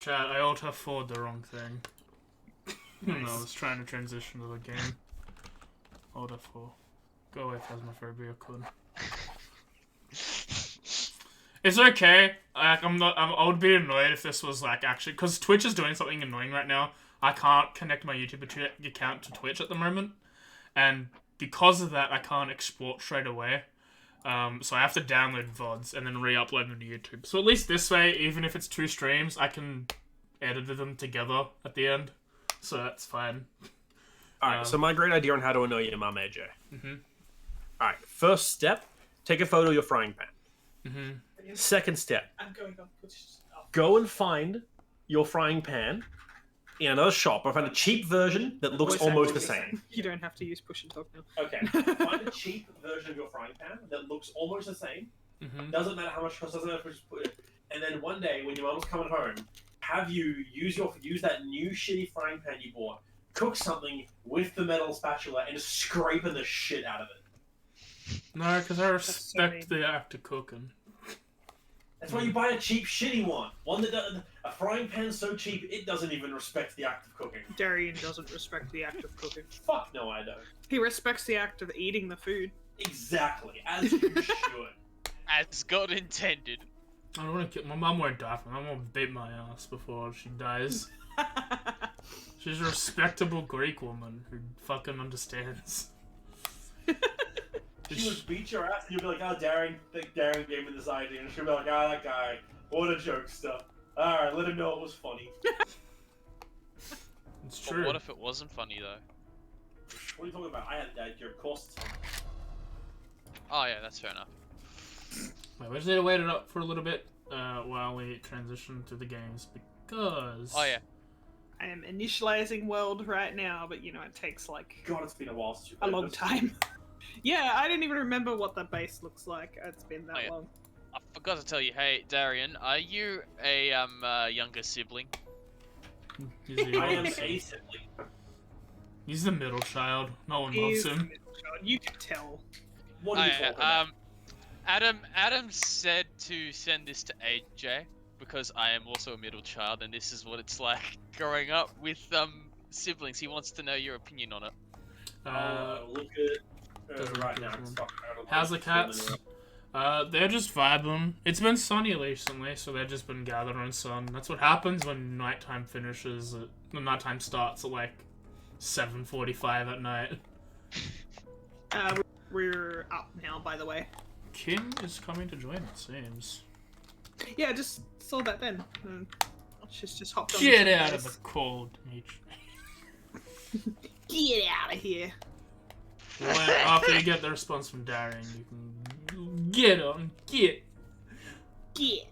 Chat, I alt F4'd the wrong thing. Nice. No, I was trying to transition to the game. Alt F4. Go away, Phasmophobia, could. It's okay. Like, I would be annoyed if this was like actually, because Twitch is doing something annoying right now. I can't connect my YouTube account to Twitch at the moment, and because of that, I can't export straight away. So I have to download VODs and then re-upload them to YouTube. So at least this way, even if it's 2 streams, I can edit them together at the end. So that's fine. Alright, so my great idea on how to annoy your mum, AJ. Mm-hmm. Alright, first step, take a photo of your frying pan. Mm-hmm. Second step, I'm going on. go and find your frying pan in another shop or find a cheap version that looks almost the same. You don't have to use push and talk now. Okay, find a cheap version of your frying pan that looks almost the same. Mm-hmm. Doesn't matter how much it costs, doesn't matter if you put it. And then one day, when your mum's coming home, have you use that new shitty frying pan you bought, cook something with the metal spatula, and just scraping the shit out of it. No, because I respect the act of cooking. That's why you buy a cheap, shitty one. One that a frying pan so cheap it doesn't even respect the act of cooking. Darian doesn't respect the act of cooking. Fuck no, I don't. He respects the act of eating the food. Exactly, as you should. As God intended. I don't want to kill my mom. Won't die from. I'm gonna beat my ass before she dies. She's a respectable Greek woman who fucking understands. She would beat your ass and you'd be like, oh, Darren gave me this idea. And she'd be like, oh, that guy, what a jokester. Alright, let him know it was funny. It's But true. what if it wasn't funny though? What are you talking about? I had a dad joke, of course it's funny. Oh yeah, that's fair enough. Wait, we just need to wait it up for a little bit while we transition to the games because. Oh yeah. I am initializing world right now, but you know, it takes like God, it's been a while since you a played long this. time. Yeah, I didn't even remember what the base looks like. It's been that Oh, yeah. long. I forgot to tell you, hey Darian, are you a younger sibling? He's the I am youngest. a sibling. He's the middle child. No one He's loves the him. middle child. You can tell. What Oh, are you yeah, talking about? Adam said to send this to AJ because I am also a middle child and this is what it's like growing up with siblings. He wants to know your opinion on it. Look at doesn't right look now. good, It's man. fucking out of How's the line. cats? They're just vibing. It's been sunny recently, so they've just been gathering sun. That's what happens when nighttime finishes. The nighttime starts at like 7:45 at night. We're up now, by the way. Kim is coming to join, it seems. Yeah, just saw that then. She's just hopped on. Get the out of base. the cold, Mitch. Get out of here. Well, after you get the response from Darian, you can get on, get. Get.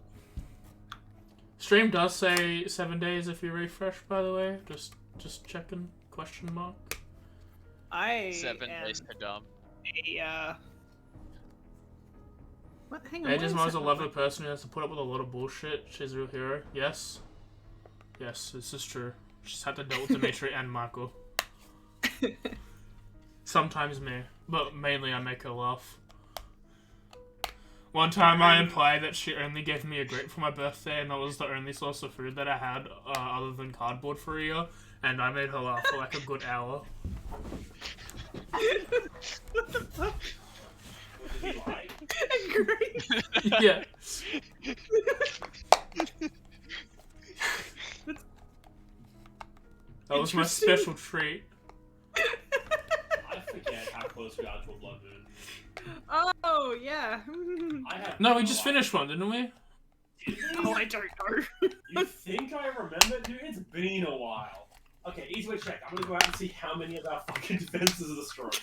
Stream does say 7 days if you refresh, by the way. Just checking. Question mark. I 7 am days to dumb. a, What? Hang on. Ages why Mom is is a that lovely not person who has to put up with a lot of bullshit. She's a real hero. Yes. Yes, this is true. She's had to deal with Dimitri and Michael. Sometimes me, but mainly I make her laugh. One time I implied that she only gave me a grape for my birthday and that was the only source of food that I had other than cardboard for a year, and I made her laugh for like a good hour. What the fuck? Did he lie? Great. Yeah. That was my Interesting. special treat. I forget how close we are to a blood moon. Oh yeah. I have No, we no just idea. finished one, didn't we? Oh, I don't know. You think I remember? Dude, it's been a while. Okay, easy way to check. I'm gonna go out and see how many of our fucking defenses are destroyed.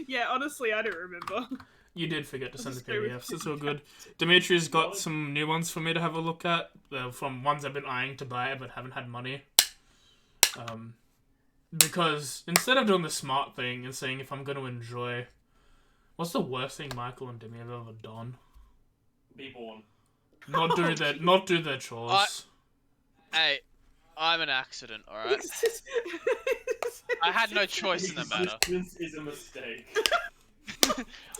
Yeah, honestly, I don't remember. You did forget to send the Just go with PDFs. It's all good. Dimitri's got some new ones for me to have a look at. From ones I've been eyeing to buy but haven't had money. Because instead of doing the smart thing and saying if I'm going to enjoy... What's the worst thing Michael and Demi have ever done? Be born. Not do their chores. Hey, I'm an accident, alright? I had no choice in the matter. Existence is a mistake.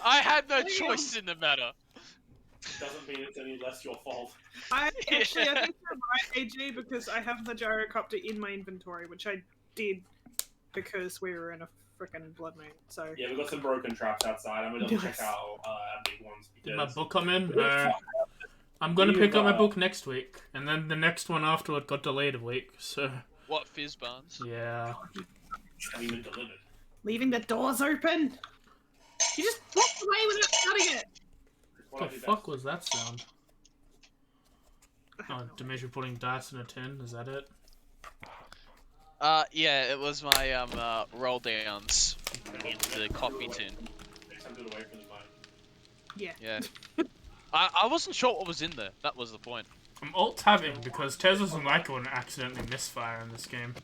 I had no choice in the matter. doesn't mean it's any less your fault. I think you're right, AG, because I have the gyrocopter in my inventory, which I did because we were in a frickin' blood moon. So Yeah, we've got some broken traps outside. I'm gonna double check Nice. out big ones Did my because book come in? No. I'm gonna You've, pick up my book next week, and then the next one after it got delayed a week, so... What, Fizz Barnes? Yeah. haven't even delivered. leaving the doors open. You just walked away without shutting it. What the fuck was that sound? Oh, Dimitri putting dice in a tin, is that it? Yeah, it was my, roll downs into the coffee tin. Next time, do it away from the mic. Yeah. Yeah. I wasn't sure what was in there. That was the point. I'm alt-tabbing because Tez doesn't like it when I accidentally misfire in this game.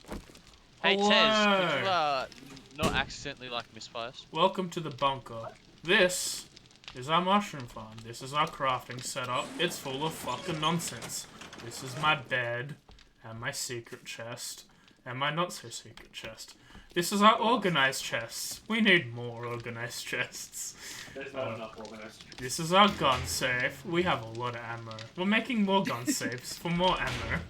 Hey, Hello. Tez, could you, not accidentally, like, misfires? Welcome to the bunker. This is our mushroom farm. This is our crafting setup. It's full of fucking nonsense. This is my bed, and my secret chest, and my not-so-secret chest. This is our organized chests. We need more organized chests. There's not enough organized. This is our gun safe. We have a lot of ammo. We're making more gun safes for more ammo.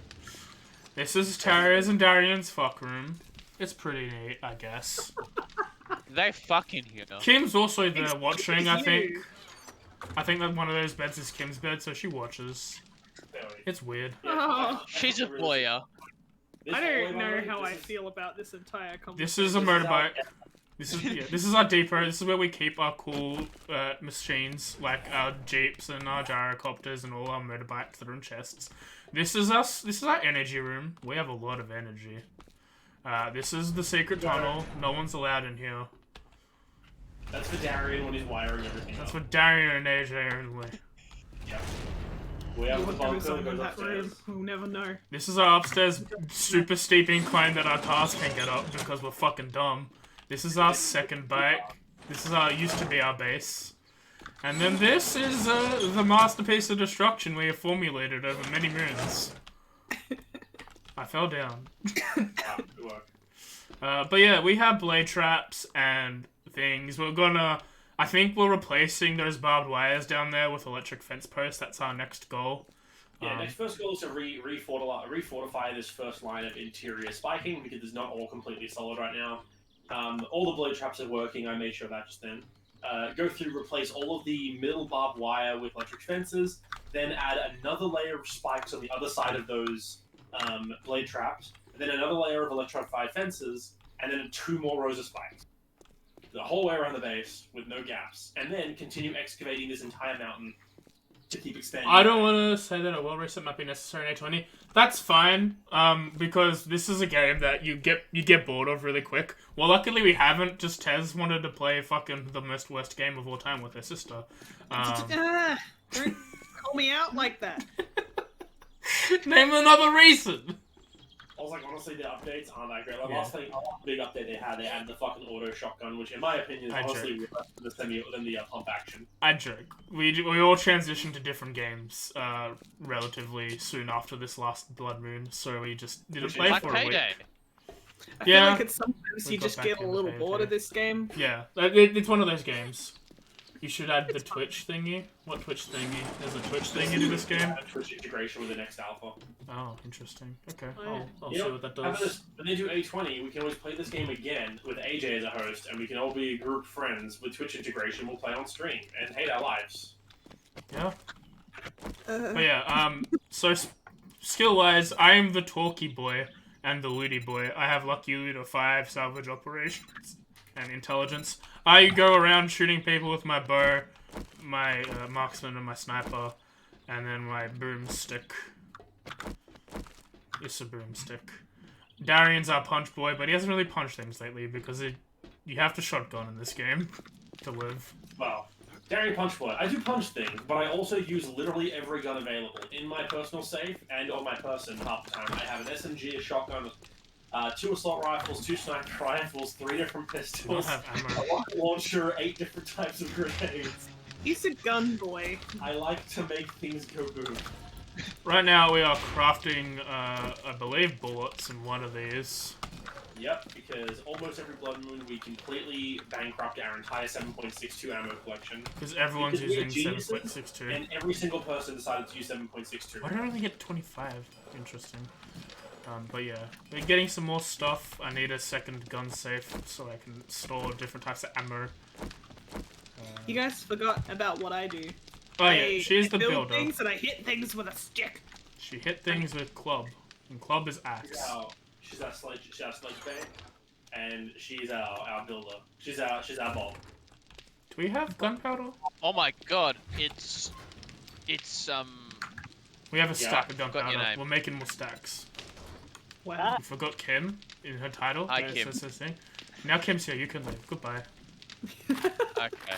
This is Terrier's and Darian's fuck room. It's pretty neat, I guess. They fucking here. Kim's also there watching, I think. You. I think that one of those beds is Kim's bed, so she watches. It's weird. Oh. She's a voyeur. I don't know how I feel about this entire conversation. This is a motorbike. This is our depot. This is where we keep our cool machines, like our jeeps and our gyrocopters and all our motorbikes that are in chests. This is us. This is our energy room. We have a lot of energy. This is the secret tunnel. No one's allowed in here. That's for Darian when he's wiring everything That's up. for Darian and AJ only. Yep. We have the What bunker goes that on in goes that room? upstairs. We'll never know. This is our upstairs super steep incline that our cars can get up because we're fucking dumb. This is our second bike. This is used to be our base. And then this is the masterpiece of destruction we have formulated over many moons. I fell down. Good work. But yeah, we have blade traps and things. I think we're replacing those barbed wires down there with electric fence posts. That's our next goal. Yeah, next first goal is to refortify this first line of interior spiking because it's not all completely solid right now. All the blade traps are working. I made sure of that just then. Go through, replace all of the middle barbed wire with electric fences, then add another layer of spikes on the other side of those blade traps, and then another layer of electrified fences, and then 2 more rows of spikes. The whole way around the base with no gaps, and then continue excavating this entire mountain to keep expanding. I don't want to say that a wall reset might be necessary in A20. That's fine, because this is a game that you get bored of really quick. Well, luckily we haven't. Just Tez wanted to play fucking the most worst game of all time with her sister. Don't call me out like that. Name another reason. I was like, honestly, the updates aren't that great. Like, Yeah. last thing, big update they added the fucking auto shotgun, which in my opinion is I honestly worse than the pump action. I joke. We all transitioned to different games relatively soon after this last Blood Moon, so we just didn't play Like for a week. Payday. I Yeah. feel like it's sometimes We you got just back get a into little Payday. bored of this game. Yeah, it's one of those games. You should add the Twitch thingy. What Twitch thingy? There's a Twitch thingy to this game. Twitch integration with the next alpha. Oh, interesting. Okay, Oh, yeah. I'll You see know, what that how about does. this? When they do A20, we can always play this game again with AJ as a host, and we can all be group friends with Twitch integration. We'll play on stream and hate our lives. Yeah. But yeah, so skill-wise, I am the talky boy and the looty boy. I have Lucky Looter 5 salvage operations and intelligence. I go around shooting people with my bow, my marksman and my sniper, and then my broomstick. It's a broomstick. Darian's our punch boy, but he hasn't really punched things lately because you have to shotgun in this game to live. Well, Darian punch boy. I do punch things, but I also use literally every gun available in my personal safe and on my person half the time. I have an SMG, a shotgun, 2 assault rifles, 2 sniper rifles, 3 different I don't pistols, have a ammo. rocket launcher, 8 different types of grenades. He's a gun boy. I like to make things go boom. Right now we are crafting, I believe, bullets in one of these. Yep, because almost every blood moon we completely bankrupt our entire 7.62 ammo collection. Because everyone's Because we're using geniuses, 7.62. And every single person decided to use 7.62. Why did I only get 25? Interesting. But yeah, we're getting some more stuff. I need a second gun safe so I can store different types of ammo. You guys forgot about what I do. Oh yeah, she's the I build builder. things and I hit things with a stick. She hit things with club, and club is axe. She's our sledge bang, and she's our builder. She's our bomb. Do we have gunpowder? Oh my god, it's We have a stack of Got your gunpowder. name. We're making more stacks. Wow. You forgot Kim in her title. Hi, Right, Kim. says thing. Now Kim's here. You can leave. Goodbye. okay.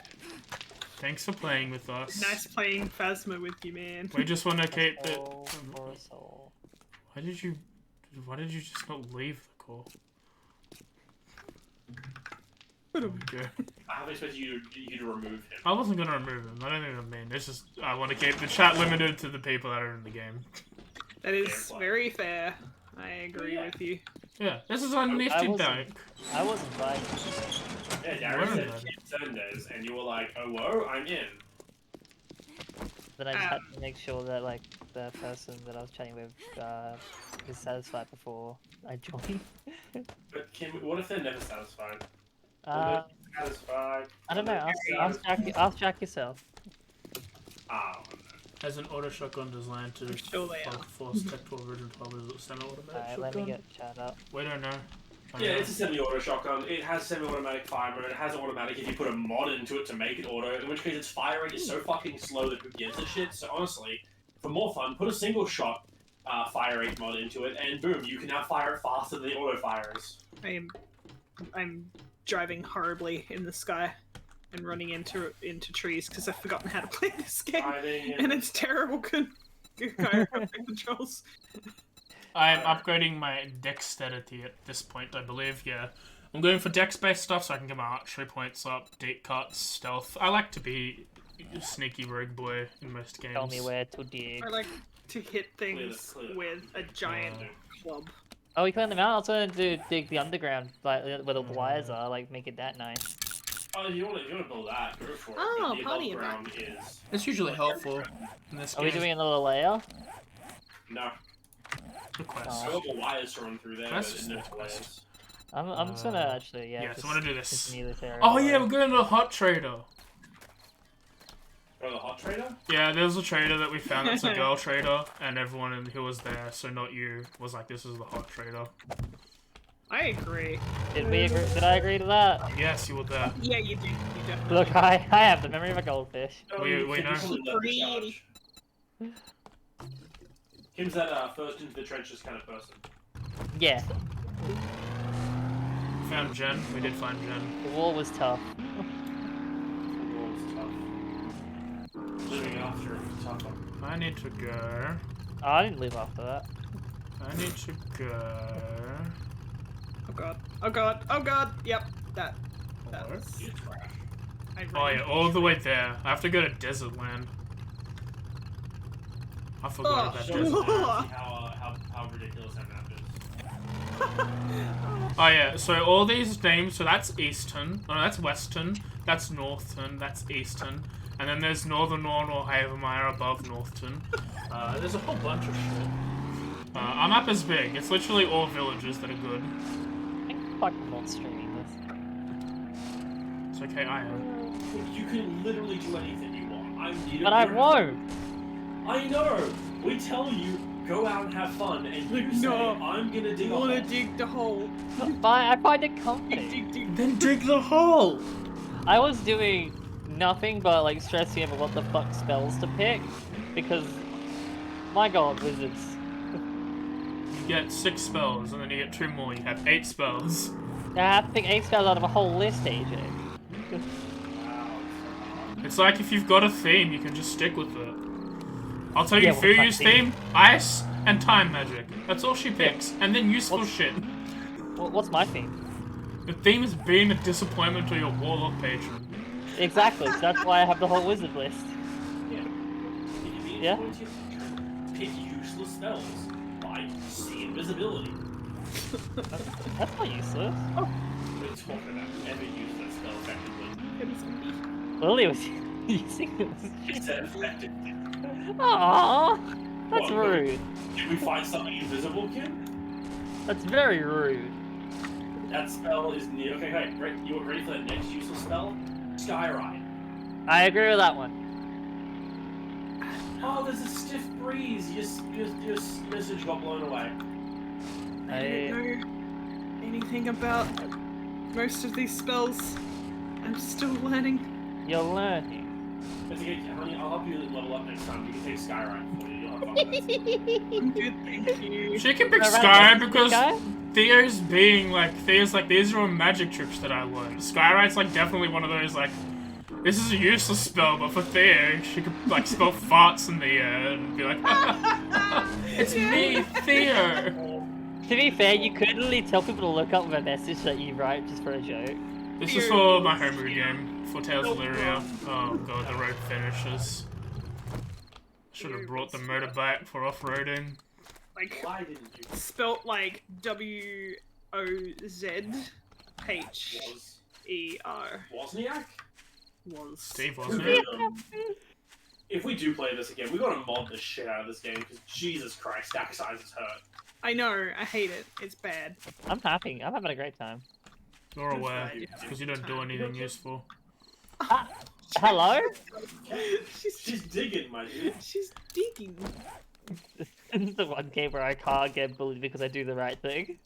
Thanks for playing with us. Nice playing Phasma with you, man. We just want to keep it. Soul for a soul. Why did you just not leave the call? Okay. I haven't expected you to remove him. I wasn't gonna remove him. I don't think I mean. It's just I want to keep the chat limited to the people that are in the game. That is very fair. I agree with you. Yeah, this is on Nifty Bank. I wasn't buying. Yeah, Darren said Kim Sundays, and you were like, oh whoa, I'm in. But I just had to make sure that like the person that I was chatting with is satisfied before I joined. But Kim, what if they're never satisfied? Satisfied. I don't know. Ask Jack yourself. Has an auto shotgun designed to force Tech 12 Original 12 is semi-automatic Alright, let me get chat up. We don't know. Yeah, it's a semi-auto shotgun. It has semi-automatic fire mode. It has automatic if you put a mod into it to make it auto, in which case its fire rate is so fucking slow that who gives a shit. So honestly, for more fun, put a single shot fire rate mod into it, and boom, you can now fire it faster than the auto fires. I'm driving horribly in the sky and running into trees because I've forgotten how to play this game, and it's terrible gyroscopic controls. I'm upgrading my dexterity at this point, I believe, yeah. I'm going for dex-based stuff so I can get my archery points up, deep cuts, stealth. I like to be a sneaky rogue boy in most games. Tell me where to dig. I like to hit things with a giant club. Oh, we cleared them out? I was going to dig the underground, like where the wires are, like make it that nice. Oh, you want to build that? Go for it. Oh, the plenty of ground is. It's usually helpful in this Are game. we doing another layer? No. Request. I got the wires to run through there, That's but no just layers. I'm just gonna actually, Yeah, just so I want to do this. continue this area. Oh yeah, we're going to the hot trader. Go to the hot trader? Yeah, there's a trader that we found that's a girl trader, and everyone who was there, so not you, was like, this is the hot trader. I agree. Did we agree? Did I agree to that? Yes, you were there. Yeah, you did. You definitely. Look, I have the memory of a goldfish. We know. Pretty. Kim's that first into the trenches kind of person. Yeah, Found Jen. We did find Jen. the war was tough. Living after it was tougher. I need to go. Oh, I didn't live after that. I need to go. Oh god. Oh god. Oh god. Yep. That Hello? was. You trash. Oh yeah, all the way there. I have to go to Desert Land. I forgot about Show us Desert Land. how ridiculous that map is. Oh yeah, so all these names, so that's Eastern, no, that's Western, that's Northern, that's Eastern, and then there's Northern or Havermire above Northern. There's a whole bunch of shit. Our map is big. It's literally all villages that are good. I think fucking not streaming this. It's okay, I am. You can literally do anything you want. But I won't! I know! We tell you, go out and have fun, and you say, No. I'm gonna dig a I wanna hole. dig the hole. But I find it Dig, comfy. dig, dig. Then dig the hole! I was doing nothing but like stressing over what the fuck spells to pick, because my god, wizards. You get 6 spells, and then you get 2 more. You have 8 spells. I have to pick 8 spells out of a whole list, AJ. It's like if you've got a theme, you can just stick with it. I'll tell you, Yeah, what's my Fuyu's theme? theme, ice, and time magic. That's all she picks. And then useful What's- shit. What's my theme? The theme is being a disappointment to your warlock patron. Exactly, so that's why I have the whole wizard list. Yeah. Yeah. Pick useless spells, like see invisibility. That's not useless. We're talking about ever use that spell effectively. Lily was using this. He said effective. Aww, that's What, rude. Did we find something invisible, Kim? That's very rude. That spell is near. Okay, right. You ready for that next useless spell? Skyride. I agree with that one. Oh, there's a stiff breeze. Your message got blown away. I don't know anything about most of these spells. I'm still learning. You're learning. It's okay, honey. I'll help you level up next time. You can take Skyride for you. You'll have fun with it. I'm good, thank you. She can pick Around Sky this because guy? Theo's like, these are magic tricks that I learned. Skyride's like definitely one of those like, this is a useless spell, but for Theo, she could like spell farts in the air and be like, it's me, Theo. To be fair, you could literally tell people to look up a message that you write just for a joke. This is for my homebrew game, for Tales of Lyria. Oh god, the road finishes. Should have brought the motorbike for off-roading. Like, Why didn't you? spelt like W-O-Z-H-E-R. Wozniak? Was. Steve, wasn't it? If we do play this again, we gotta mod the shit out of this game because Jesus Christ, stack sizes hurt. I know, I hate it. It's bad. I'm having a great time. You're aware, because you don't do anything useful. Hello? She's digging, my dude. She's digging. This is the one game where I can't get bullied because I do the right thing.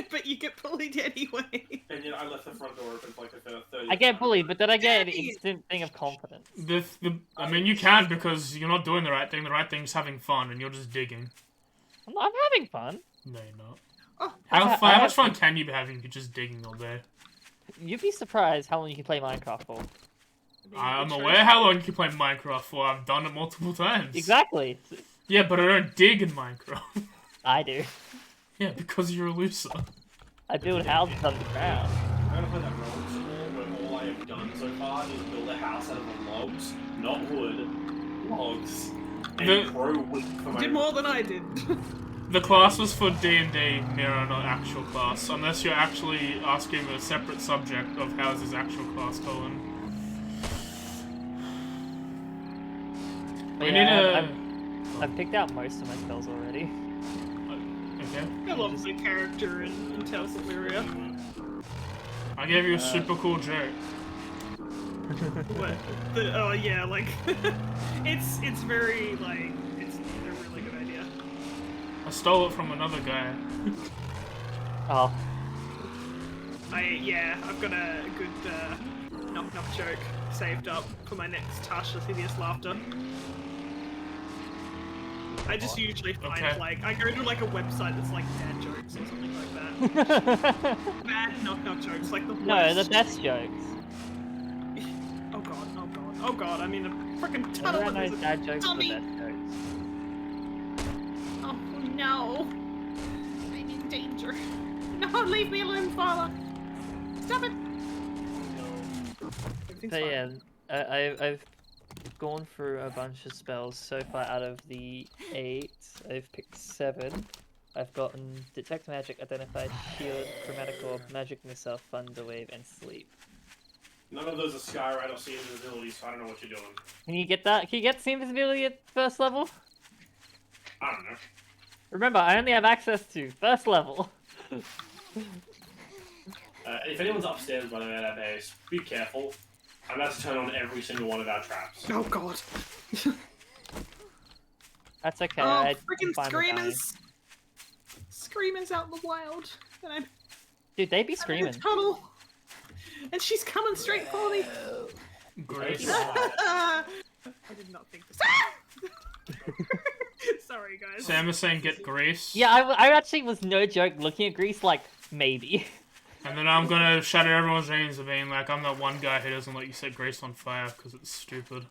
But you get bullied anyway. And then I left the front door open for like a 30. I get bullied, but then I get an instant thing of confidence. I mean, you can because you're not doing the right thing. The right thing's having fun, and you're just digging. I'm having fun. No, you're not. Oh, How much fun can you be having if you're just digging all day? You'd be surprised how long you can play Minecraft for. I'm aware how long you can play Minecraft for. I've done it multiple times. Exactly. Yeah, but I don't dig in Minecraft. I do. Yeah, because you're a loser. I build houses underground. I'm gonna play that road school where all I have done so far is build a house out of logs, not wood, logs, and grow wheat for my. did more than I did. The class was for D&D, Mira, not actual class. Unless you're actually asking a separate subject of how's his actual class going. We need a... I've picked out most of my spells already. Okay. I love the character in Tales of Lyria. I gave you a super cool joke. What? Oh yeah, like it's very like it's a really good idea. I stole it from another guy. Oh. I've got a good knock knock joke saved up for my next Tasha's Hideous Laughter. I just usually find like I go to like a website that's like dad jokes or something like that. Bad knock knock jokes, like the worst. No, the best jokes. Oh god, oh god, oh god! I'm in a freaking tunnel. Everyone knows and dad there's a jokes are the dummy. best jokes. Oh no! I'm in danger. No, leave me alone, father. Stop it. Everything's So fine. yeah, I've gone through a bunch of spells so far. Out of the 8, I've picked 7. I've gotten Detect Magic, Identify, Shield, Chromatic Orb, Magic Missile, Thunder Wave, and Sleep. None of those are Skyride or see invisibility, so I don't know what you're doing. Can you get that? Can you get Sea Invisibility at first level? I don't know. Remember, I only have access to first level. If anyone's upstairs, by the way, at our base, be careful. I'm about to turn on every single one of our traps. Oh god. That's okay. Oh, I'm freaking fine with dying. screamers! Screamers out in the wild, and I'm Dude, they be in a screaming. tunnel, and she's coming straight for me. Grace. I did not think this. Sorry, guys. Sam is saying get Grace. Yeah, I actually was no joke looking at Grease like, maybe. And then I'm gonna shatter everyone's dreams of being like, I'm that one guy who doesn't let you set Grace on fire because it's stupid.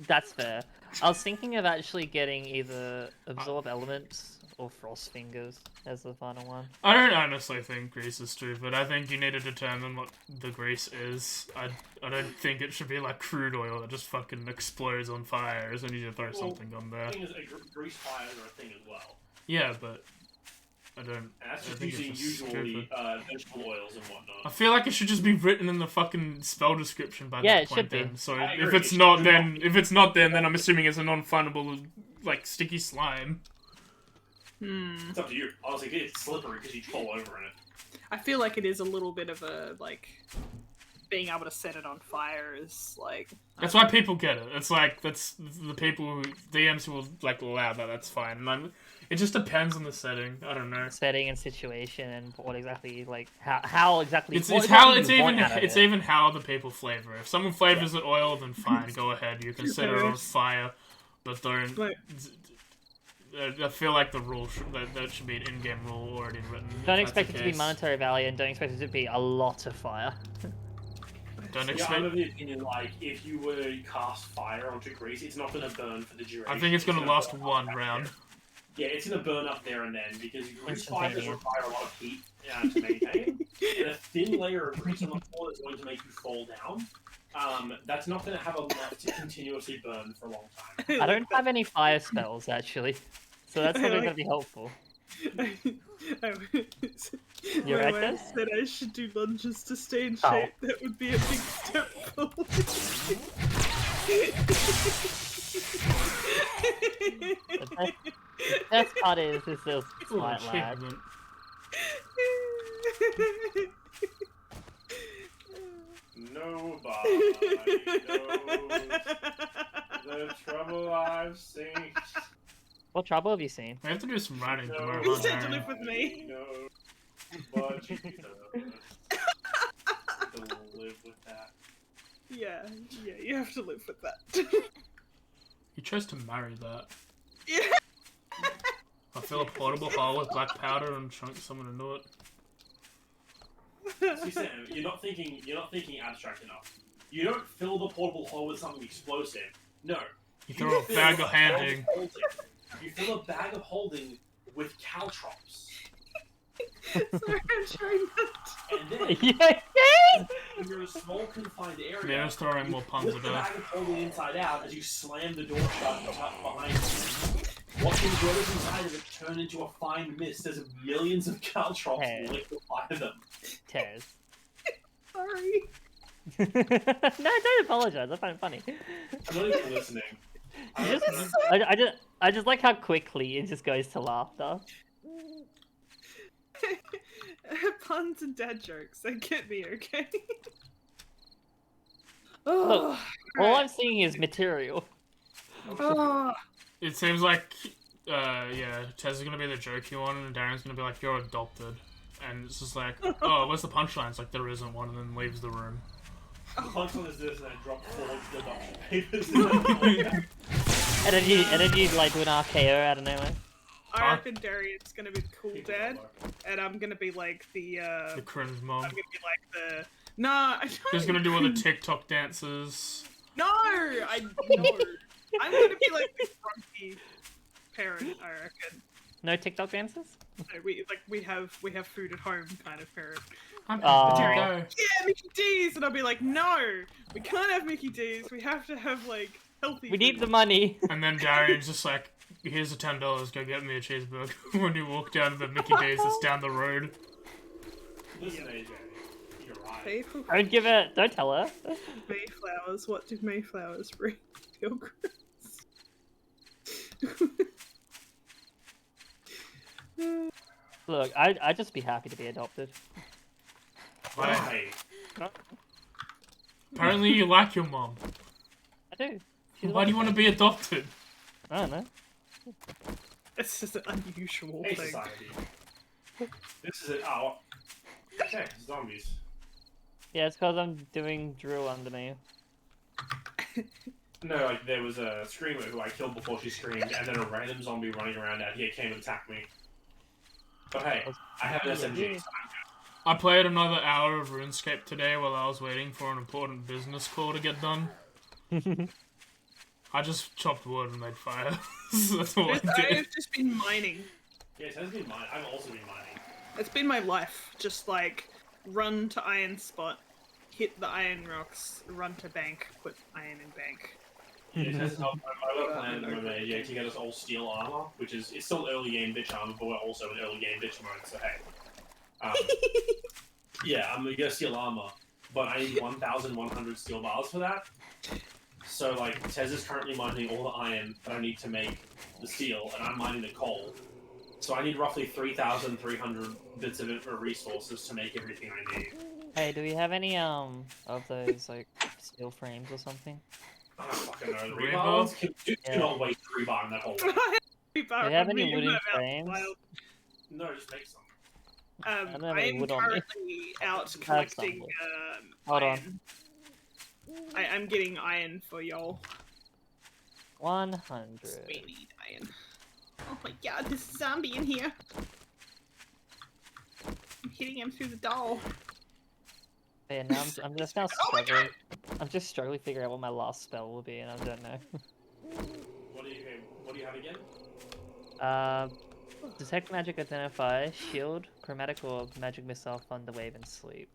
That's fair. I was thinking of actually getting either Absorb Elements or Frost Fingers as the final one. I don't honestly think Grease is stupid. I think you need to determine what the Grease is. I don't think it should be like crude oil that just fucking explodes on fire, so you need to throw something on there. The thing is, grease fires are a thing as well. Yeah, but I don't. And that's I just think it's using just usually stupid. vegetable oils and I whatnot. feel like it should just be written in the fucking spell description by Yeah, that it point should be. then. So I if agree, it's it not should then not be. if it's not then I'm assuming it's a non-findable like sticky slime. It's up to you. Honestly, it's slippery because you fall over in it. I feel like it is a little bit of a like being able to set it on fire is like. That's why people get it. It's like that's the people who DMs who will like allow that. That's fine. And it just depends on the setting. I don't know. Setting and situation and what exactly like how exactly. It's what how exactly it's you want even out of it's it. even how the people flavor. If someone flavors it oil, then fine, go ahead. You can set it on fire, but don't. Like, I feel like the rule that should be an in-game rule already written. Don't if that's expect the it to be case. monetary value, and don't expect it to be a lot of fire. Don't Yeah, expect. I'm of the opinion, like, if you were to cast fire onto grease, it's not going to burn for the duration. I think it's gonna last burn one up round. there. Yeah, it's going to burn up there and then, because grease fire does Instantaneous. require a lot of heat to maintain, and a thin layer of grease on the floor is going to make you fall down. That's not going to have enough to continuously burn for a long time. I don't have any fire spells actually, so that's not going to be helpful. You're right When I there? said I should do lunges to stay in Oh. shape, that would be a big step forward. The best part is this little slight Oh, lag. achievement. Nobody knows the trouble I've seen. What trouble have you seen? We have to do some writing tomorrow. You huh, said to Darren? live with me. No, but you to live with that. Yeah, you have to live with that. You chose to marry that. Yeah. I fill a portable hole with black powder and chunk someone into it. See, Sam, you're not thinking abstract enough. You don't fill the portable hole with something explosive. No. You throw a bag of handing. You fill a bag of holding with caltrops. Sorry, I'm trying not And then, Yeah. when you're in a small confined area, Nero's throwing more puns lift at the her. bag of holding inside out as you slam the door shut and tuck behind you. Watching whatever's inside of it turn into a fine mist as millions of caltrops Hey. liquefy them. Tears. Sorry. No, don't apologize. I find it funny. I'm not even listening. I just like how quickly it just goes to laughter. Puns and dad jokes. They get me, okay? Look, all I'm seeing is material. Oh, It seems like, yeah, Tez is gonna be the jokey one, and Darren's gonna be like, "You're adopted," and it's just like, "Oh, where's the punchline?" It's like there isn't one, and then leaves the room. The punchline is this, and I drop forged adoption papers. And then you like do an RKO out of nowhere. I reckon Darian's gonna be the cool dad, and I'm gonna be like the The cringe mom. I'm gonna be like the. Nah, I don't. Who's gonna do all the TikTok dances? No, I'm gonna be like the grumpy parent. I reckon. No TikTok dances? No, we have food at home kind of parent. I'm Aw. go. Yeah, Mickey D's, and I'll be like, no, we can't have Mickey D's. We have to have like healthy. We need food." the money. And then Darian's just like, "Here's the $10. Go get me a cheeseburger." When you walk down to the Mickey D's that's down the road. Listen, AJ, you're right. People Don't give it. Don't tell her. Mayflowers. What do Mayflowers bring? Pilgrims. Look, I'd just be happy to be adopted. Why? Apparently you like your mom. I do. She's Why do you want to be adopted? I don't know. It's just an unusual Hey, thing. society. This is it. Oh. Okay, zombies. Yeah, it's because I'm doing drill under me. No, like, there was a screamer who I killed before she screamed, and then a random zombie running around out here came and attacked me. But hey, I have an SMG, so I played another hour of RuneScape today while I was waiting for an important business call to get done. I just chopped wood and made fire. That's all I I did. have just been mining. yes, it has been mine. I've also been mining. It's been my life. Just like run to iron spot, hit the iron rocks, run to bank, put iron in bank. Yeah, I've got a plan at the moment, yeah, to get us all steel armor, which is it's still early game bitch armor, but we're also in early game bitch mode, so hey. Yeah, I'm gonna get steel armor, but I need 1,100 steel bars for that. So like, Tez is currently mining all the iron that I need to make the steel, and I'm mining the coal. So I need roughly 3,300 bits of resources to make everything I need. Hey, do we have any of those like steel frames or something? I don't fucking know. The Rebar? rebars? Do not waste rebar in that whole thing. Do you have any wooden frames? No, just make some. I don't have I any am wood on me. currently out some collecting wood. Hold on. iron. I'm getting iron for y'all. 100. We need iron. Oh my god, there's a zombie in here. I'm hitting him through the door. Yeah, now I'm just now Oh my struggling. I'm just struggling to figure out what my last spell will be, and I don't know. What do you have again? Detect magic, identify, shield, chromatic orb, magic missile, thunder wave, and sleep.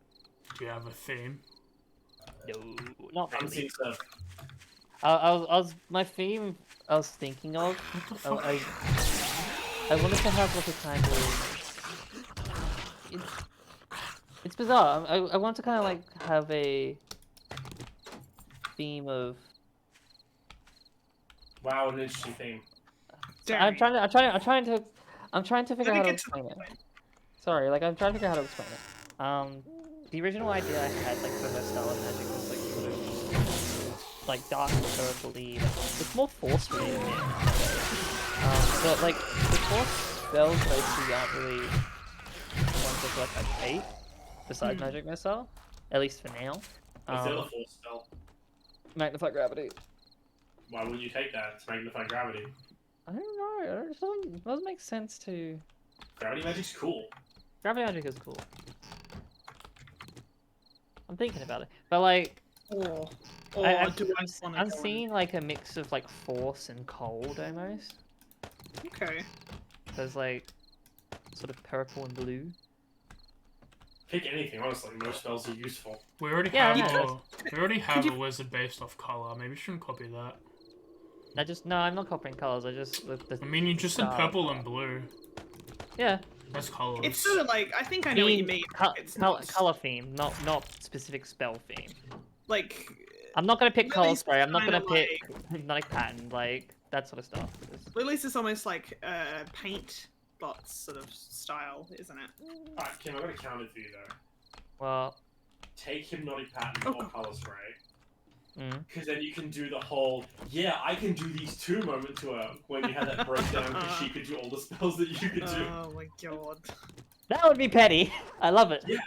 Do you have a theme? No, not I'm really. seeing stuff. I was my theme. I was thinking of. I wanted to have like a kind of. It's bizarre. I want to kind of like have a theme of. Wow, an interesting theme. I'm trying to figure out how to explain it. Sorry, like I'm trying to figure out how to explain it. The original idea I had like for her style of magic was like sort of like dark purpley. It's more force related. But like the force spells basically aren't really ones that like I hate besides magic missile, at least for now. What's the other force spell? Magnify gravity. Why wouldn't you take that? It's magnify gravity. I don't know. It doesn't make sense to. Gravity magic's cool. Gravity magic is cool. I'm thinking about it, but like, I'm seeing like a mix of like force and cold almost. Okay. There's like sort of purple and blue. Pick anything, honestly. Most spells are useful. We already Yeah, have a wizard based off color. Maybe we shouldn't copy that. No, I'm not copying colors. I just I mean, you just said purple and blue. Yeah. That's colors. It's sort of like, I think I know what you mean. It's color theme, not specific spell theme. Like, I'm not gonna pick really color spray. I'm not gonna kinda pick hypnotic pattern, like that sort of stuff. at least it's almost like paint bots sort of style, isn't it? Alright, Kim, I've got a counter for you though. Well. Take hypnotic pattern or color spray. Because then you can do the whole, yeah, I can do these too moment to her when you had that breakdown because she could do all the spells that you could do. Oh my god. That would be petty. I love it. Yeah,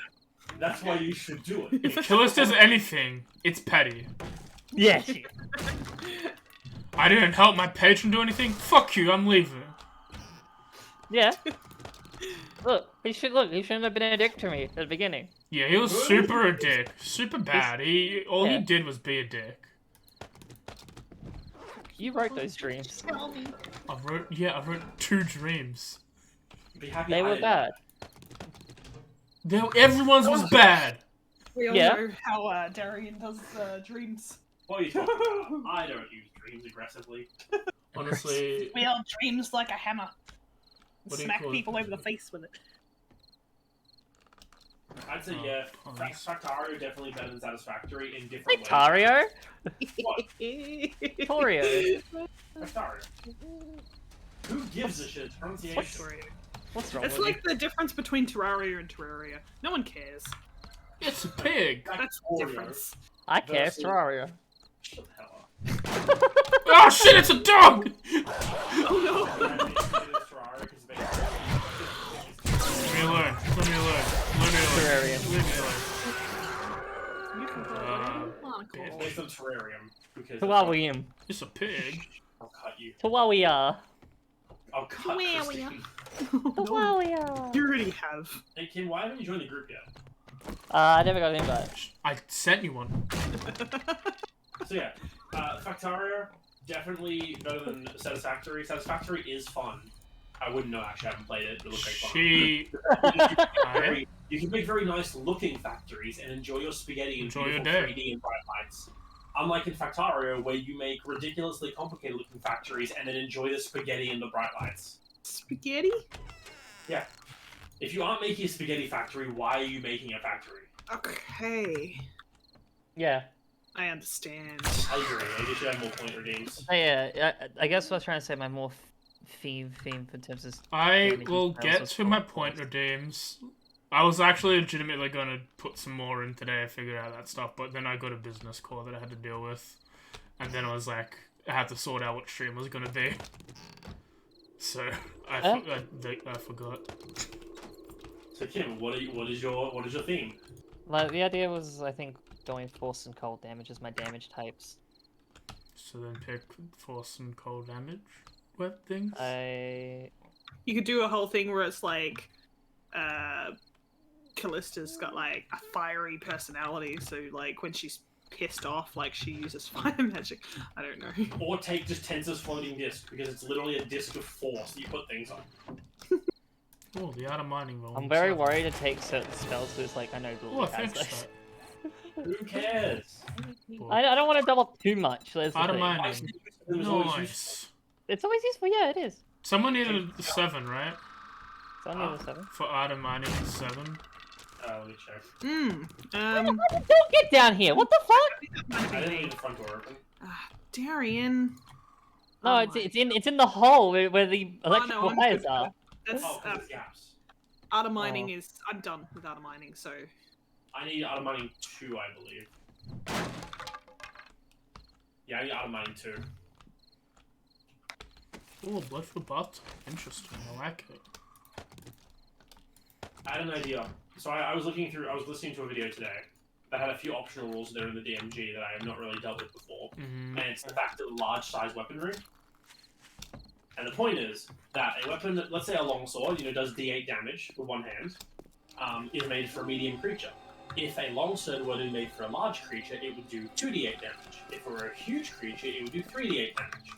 that's why you should do it. If Killis does anything, it's petty. Yeah. I didn't help my patron do anything? Fuck you, I'm leaving. Yeah. He shouldn't have been a dick to me at the beginning. Yeah, he was super a dick. Super bad. All he did was be a dick. You wrote those dreams. I wrote 2 dreams. Be happy They were bad. Everyone's was bad. We all know how Darian does dreams. What are you talking about? I don't use dreams aggressively. Honestly. We all dreams like a hammer. What do you Smack call people over the face with it. I'd say Factario definitely better than Satisfactory in different ways. Tario? What? Torio. Factario. Who gives a shit? Pronunciation. What's wrong It's with like the difference between Terraria and Terraria. No one cares. It's a pig. That's the difference. I care, Terraria. Shut the hell up. Oh shit, it's a dog! Oh no! Let me learn. Terrarium. You can go It's based on Terrarium. Because Terrarium. It's a pig. I'll cut you. Terraria. I'll cut Christine. Terraria. You already have. Hey Kim, why haven't you joined the group yet? I never got an invite. I sent you one. So yeah, Factario, definitely better than Satisfactory. Satisfactory is fun. I wouldn't know, actually, I haven't played it, but it looks like fun. You can make very nice looking factories and enjoy your spaghetti in beautiful 3D and bright lights. Unlike in Factorio, where you make ridiculously complicated looking factories and then enjoy the spaghetti and the bright lights. Spaghetti? Yeah. If you aren't making a spaghetti factory, why are you making a factory? Okay. Yeah. I understand. I agree. I guess you have more point redeems. Yeah, I guess what I was trying to say, my more theme in terms of... I will spells get was to my called point force. redeems. I was actually legitimately going to put some more in today, I figured out that stuff, but then I got a business call that I had to deal with. And then I was like, I had to sort out what stream was going to be. So, I forgot. So Kim, what is your theme? Like, the idea was, I think, going force and cold damage as my damage types. So then pick force and cold damage things? You could do a whole thing where it's like, Callista's got like a fiery personality, so like when she's pissed off, like she uses fire magic. I don't know. Or take just Tensor's floating disc, because it's literally a disc of force that you put things on. Oh, the art of mining roll. I'm very worried to take certain spells because, like, I know Oh, Lily has thanks, those. Who cares? I don't want to double up too much. That's the Art of thing. mining. It was always useful. Nice. It's always useful, yeah, it is. Someone needed a 7, right? It's only the 7. For art of mining, 7. Let me check. Don't get down here. What the fuck? I didn't leave the front door open. Darian. No, Oh it's in the hole where the electrical I'm wires good. are. That's Oh, because it's gaps. art of mining is. I'm done with art of mining, so. I need art of mining 2, I believe. Yeah, I need art of mining 2. Oh, blood for butt. Interesting. I like it. I had an idea. So I was listening to a video today that had a few optional rules there in the DMG that I have not really dealt with before. Mm-hmm. And it's the fact of large size weaponry. And the point is that a weapon, let's say a longsword, does D8 damage with one hand, is made for a medium creature. If a longsword were to be made for a large creature, it would do 2d8 damage. If it were a huge creature, it would do 3d8 damage.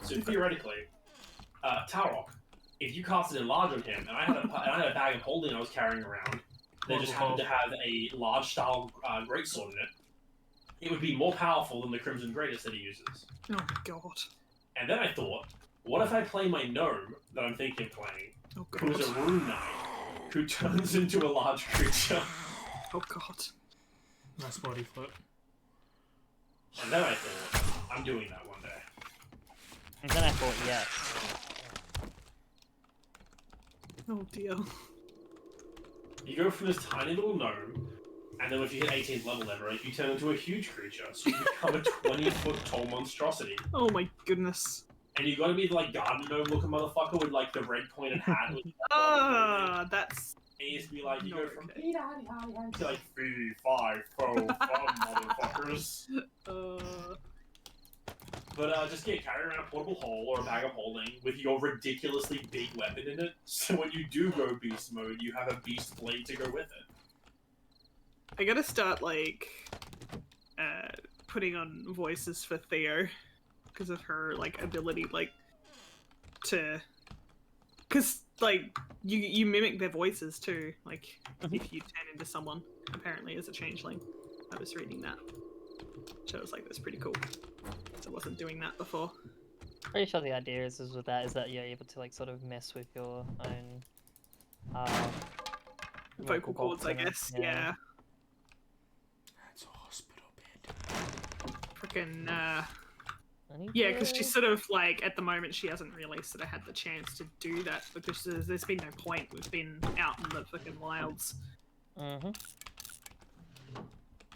So theoretically, Tarok, if you casted enlarge on him, and I had a bag of holding I was carrying around, that just happened to have a large style greatsword in it, it would be more powerful than the Crimson Greatest that he uses. Oh my god. And then I thought, what if I play my gnome that I'm thinking of playing, Oh who's god. a rune knight, who turns into a large creature? Oh god. Nice body flip. And then I thought, I'm doing that one day. And then I thought, yes. Oh dear. You go from this tiny little gnome, and then if you hit 18th level leverage, you turn into a huge creature, so you become a 20-foot tall monstrosity. Oh my goodness. And you gotta be the, like, garden gnome looking motherfucker with, like, the red pointed hat. With That's. and you just be like, you Not go from okay. to like 3, 5, 4, motherfuckers. But just carry around a portable hole or a bag of holding with your ridiculously big weapon in it. So when you do go beast mode, you have a beast blade to go with it. I gotta start, like, putting on voices for Theo. Because of her, like, ability, like, to... Because, like, you mimic their voices, too. Like, if you turn into someone, apparently, as a changeling. I was reading that. So I was like, that's pretty cool. So I wasn't doing that before. Pretty sure the idea is with that is that you're able to, like, sort of mess with your own Vocal cords, I guess. Yeah. That's a hospital bed. Freaking, yeah, because she's sort of like, at the moment, she hasn't really sort of had the chance to do that because there's been no point. We've been out in the fucking wilds.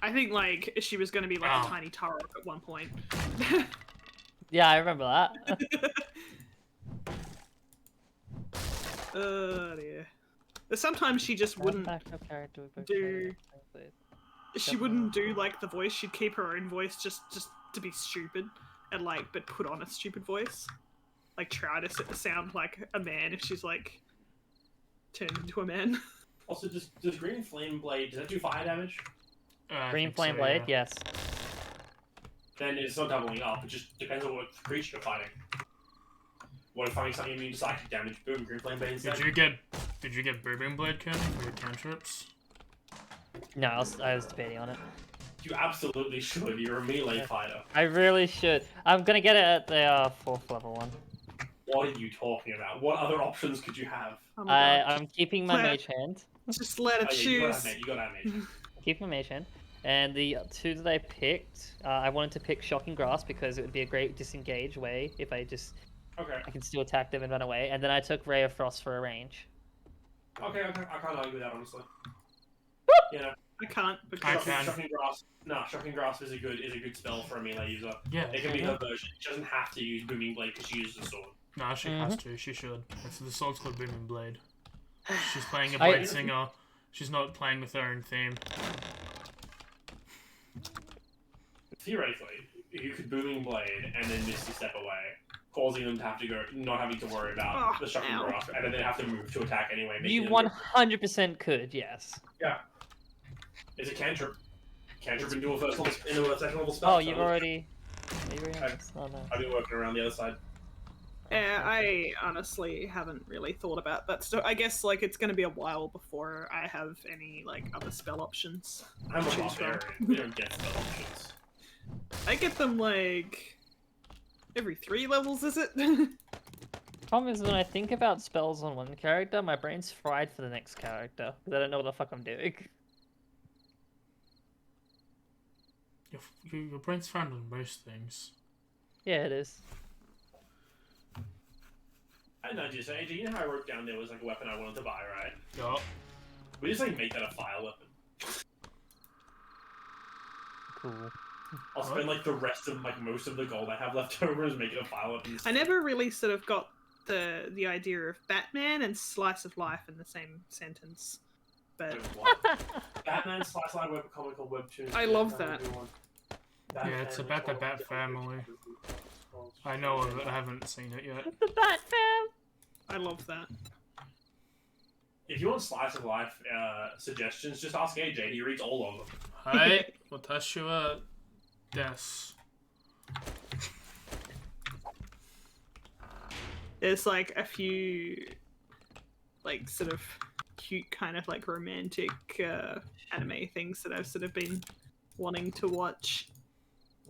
I think, like, she was going to be like a tiny Turok at one point. Yeah, I remember that. Oh dear. But sometimes she just wouldn't do. She wouldn't do like the voice. She'd keep her own voice just to be stupid, and like, but put on a stupid voice. Like try to sound like a man if she's like turned into a man. Also, does Green Flame Blade, does that do fire damage? Green Flame Blade, yes. Then it's not doubling up. It just depends on what creature you're fighting. What if finding something immune to psychic damage? Boom, Green Flame Blade instead. Did you get Booming Blade, Ken, for your cantrips? No, I was debating on it. You absolutely should. You're a melee fighter. I really should. I'm gonna get it at the 4th level one. What are you talking about? What other options could you have? Oh my God. I'm keeping my mage hand. Just let it Oh, yeah, choose. you got that, mate. Keeping my mage hand. And the 2 that I picked, I wanted to pick Shocking Grasp because it would be a great disengage way if I can still attack them and run away. And then I took Ray of Frost for a range. Okay. I can't argue with that, honestly. Yeah. I can't because Shocking Grasp. No, Shocking Grasp is a good spell for a melee user. Yeah. It can be her version. She doesn't have to use Booming Blade because she uses a sword. No, she has to. She should. The sword's called Booming Blade. She's playing a blade singer. She's not playing with her own theme. Theoretically, you could Booming Blade and then Misty Step away, causing them to have to go, not having to worry about the Shocking Grasp, and then they have to move to attack anyway. You 100% could, yes. Yeah. It's a cantrip. Cantrip into a second level spell. Oh, you've already... Oh, no. I've been working around the other side. Yeah, I honestly haven't really thought about that. So I guess like it's gonna be a while before I have any like other spell options. I'm a barbarian. We don't get spell options. I get them like every 3 levels, is it? Problem is, when I think about spells on one character, my brain's fried for the next character because I don't know what the fuck I'm doing. Your brain's fried on most things. Yeah, it is. I know, just AJ, you know how I wrote down there was like a weapon I wanted to buy, right? Yup. We just like make that a fire weapon. Cool. I'll spend like the rest of like most of the gold I have left over is make it a fire weapon. I never really sort of got the idea of Batman and Slice of Life in the same sentence. But Batman Slice Line web comical webtoon. I love that. Yeah, it's about the Bat family. I know of it, I haven't seen it yet. The Bat Fam! I love that. If you want Slice of Life suggestions, just ask AJ. He reads all of them. Hi, 私はです. There's like a few like sort of cute kind of like romantic anime things that I've sort of been wanting to watch.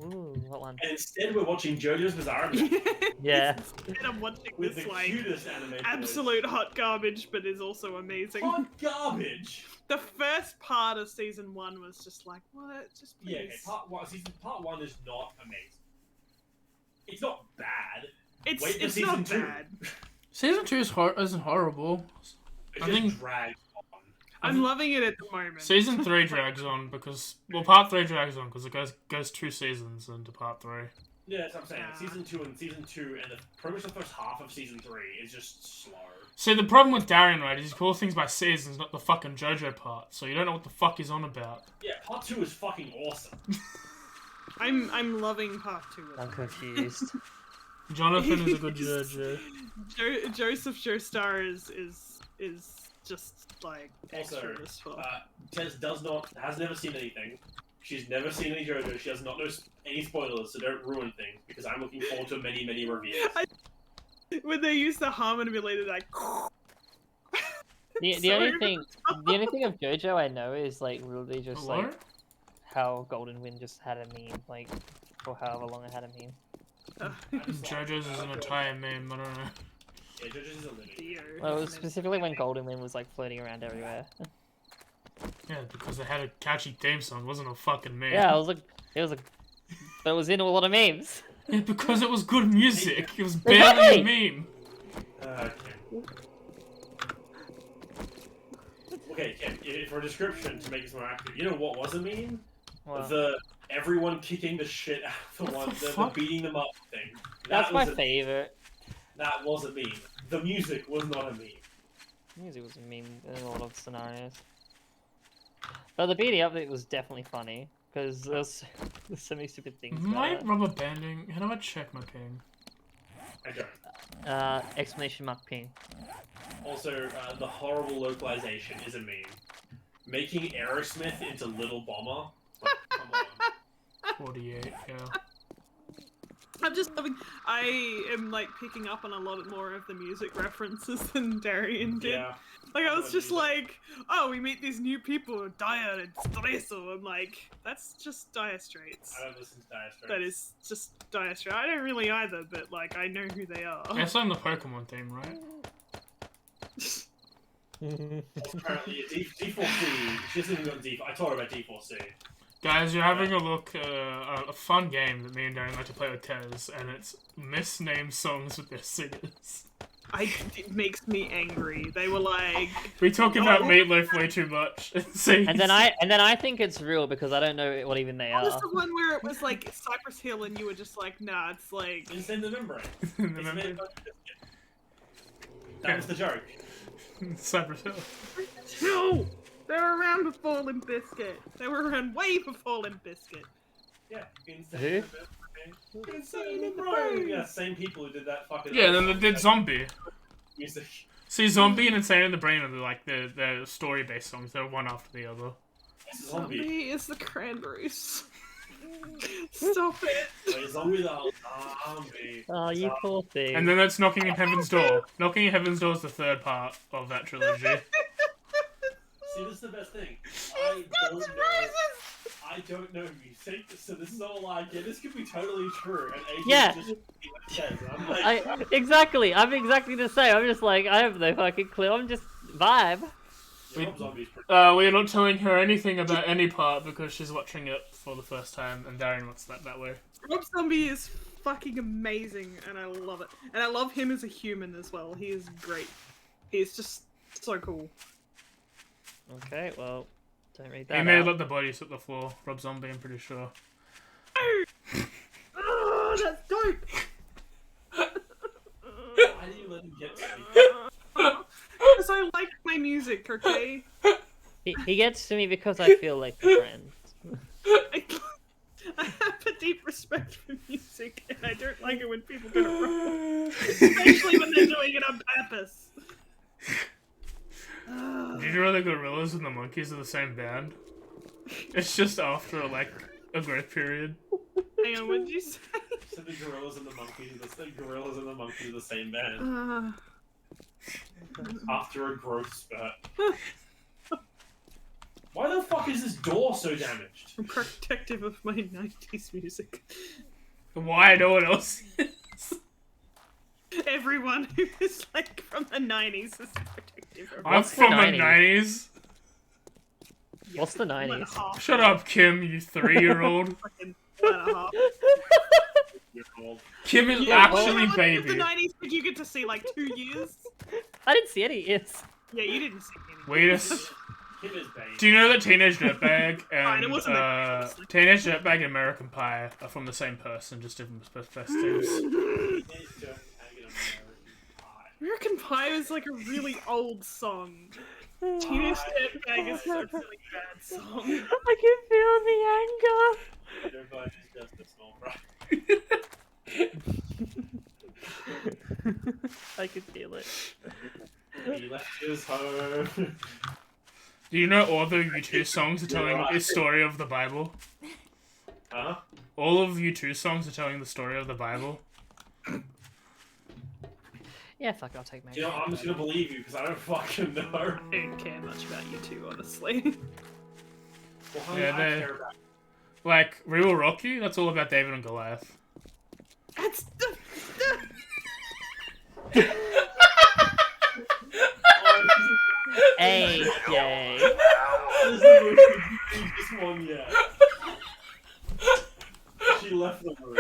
Ooh, what one? And instead, we're watching JoJo's Bizarre Adventure. Yeah. And I'm watching With this the like cutest anime absolute hot garbage, but is also amazing. hot garbage. The first part of season 1 was just like, what? Just please. Yeah, okay, part one is not amazing. It's not bad. Wait for It's season not 2. bad. Season 2 isn't horrible. It I just think- drags on. I'm loving it at the moment. Season 3 drags on because... Well, part 3 drags on because it goes 2 seasons into part 3. Yeah, that's what I'm saying. Yeah. Season 2 and pretty much the first half of season 3 is just slow. See, the problem with Darian, right, is he calls things by seasons, not the fucking JoJo part, so you don't know what the fuck he's on about. Yeah, part 2 is fucking awesome. I'm loving part 2 of I'm it. confused. Jonathan is a good JoJo. Joseph Joestar is just like Also, extra as fuck. Tess has never seen anything. She's never seen any JoJo. She does not know any spoilers, so don't ruin things, because I'm looking forward to many, many reviews. When they use the harmony related like The only thing of JoJo I know is like really just Hello? like how Golden Wind just had a meme, like for however long it had a meme. JoJo's is an entire meme, I don't know. Yeah, JoJo's is a living. Well, it was specifically when Golden Wind was like floating around everywhere. Yeah, because they had a catchy theme song, it wasn't a fucking meme. Yeah, but it was in a lot of memes. Yeah, because it was good music, it was barely a meme. Okay, for a description to make this more accurate, you know what was a meme? Well, The everyone kicking the shit out of the one, the beating them up thing. that's my was favorite. That was a meme. The music was not a meme. Music was a meme in a lot of scenarios. But the beating up it was definitely funny because there's so many stupid things. Am I about it. rubber banding? How do I check my ping? I don't. Exclamation mark ping. Also, the horrible localization is a meme. Making Aerosmith into Little Bomber? Like, come on. 48, yeah. I'm just loving. I am like picking up on a lot more of the music references than Darian did. Yeah. Like I was just like, oh, we meet these new people, Dire and Streso. I'm like, that's just Dire Straits. I don't listen to Dire Straits. That is just Dire Straits. I don't really either, but like I know who they are. It's on the Pokemon theme, right? Apparently, D4C. She hasn't even got D4. I told her about D4C. Guys, you're having a look at a fun game that me and Darren like to play with Tez, and it's misnamed songs with their singers. It makes me angry. They were like, We talk about Meatloaf way too much. And then I think it's real because I don't know what even they what was are. the one where it was like Cypress Hill and you were just like, nah, it's like... Insane the membrane. Remember? That was the joke. Cypress Hill. No! They were around before Limp Bizkit. They were around way before Limp Bizkit. Yeah. Who? Insane the membrane. Yeah, same people who did that fucking... Yeah, then they did Zombie. Music. See, Zombie and Insane in the Brain are the story-based songs. They're one after the other. Zombie. Zombie is the Cranberries. Stop it. Wait, Zombie the whole zombie. Oh, you poor thing. And then that's Knocking on Heaven's Door. Knocking on Heaven's Door is the third part of that trilogy. See, this is the best thing. I don't know music, so this is all I get. This could be totally true, and Asian Yeah. just says. I'm like, Exactly. I'm exactly the same. I'm just like, I have no fucking clue. I'm just vibe. yeah, Rob Zombie's pretty We're not telling her anything about any part because she's watching it for the first time, and Darren wants that way. Rob Zombie is fucking amazing, and I love it. And I love him as a human as well. He is great. He's just so cool. Okay, well, don't read He that may out. let the bodies hit the floor. Rob Zombie, I'm pretty sure. Oh, that's dope! Why do you let him get to me? Because I like my music, okay? He gets to me because I feel like a friend. I have a deep respect for music, and I don't like it when people get it wrong. Especially when they're doing it on purpose. Did you know the Gorillas and the Monkeys are the same band? It's just after, like, a growth period. Hang on, what did you say? So the Gorillas and the Monkeys are the same band. After a growth spurt. Why the fuck is this door so damaged? I'm protective of my 90s music. Why no one else is? Everyone who is like from the 90s is protective of I'm What's the from the 90s? 90s. What's the One and a 90s? half. Shut up, Kim, you 3-year-old. Fucking 1.5. You're old. Kim is Yeah, actually well, baby. The 90s, did you get to see like 2 years? I didn't see any. It's Yeah, you didn't see any. Wait a s- Kim is baby. Do you know that Teenage Dirtbag Fine, it and wasn't a baby. Teenage Dirtbag and American Pie are from the same person, just different perspectives? American Pie is like a really old song. Teenage Dirtbag is a really bad song. I can feel the Everybody is just a small fry. anger. I can feel it. He left his home. Do you know all the U2 songs are telling the story of the Bible? Huh? All of U2 songs are telling the story of the Bible. Yeah, fuck, I'll take my. You know, I'm just gonna believe you because I don't fucking know. I don't care much about you two, honestly. Well, honey, Yeah, I they- care about Like, Real Rocky, that's all about David and Goliath. That's AJ. This is the most one yet. She left the room.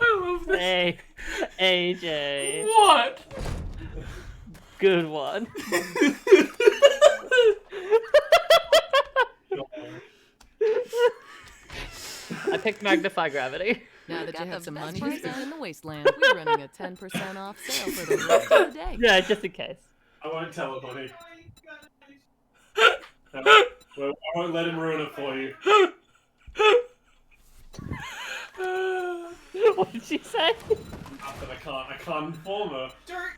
I love this. Hey, AJ. What? Good one. I picked Magnify Gravity. Now that Got you have the some best money to prices. spend in the wasteland, we're running a 10% off sale for the rest of the day. Yeah, just in case. I won't tell it, honey. Well, I won't let him ruin it for you. What did she say? But I can't inform her. Dirt.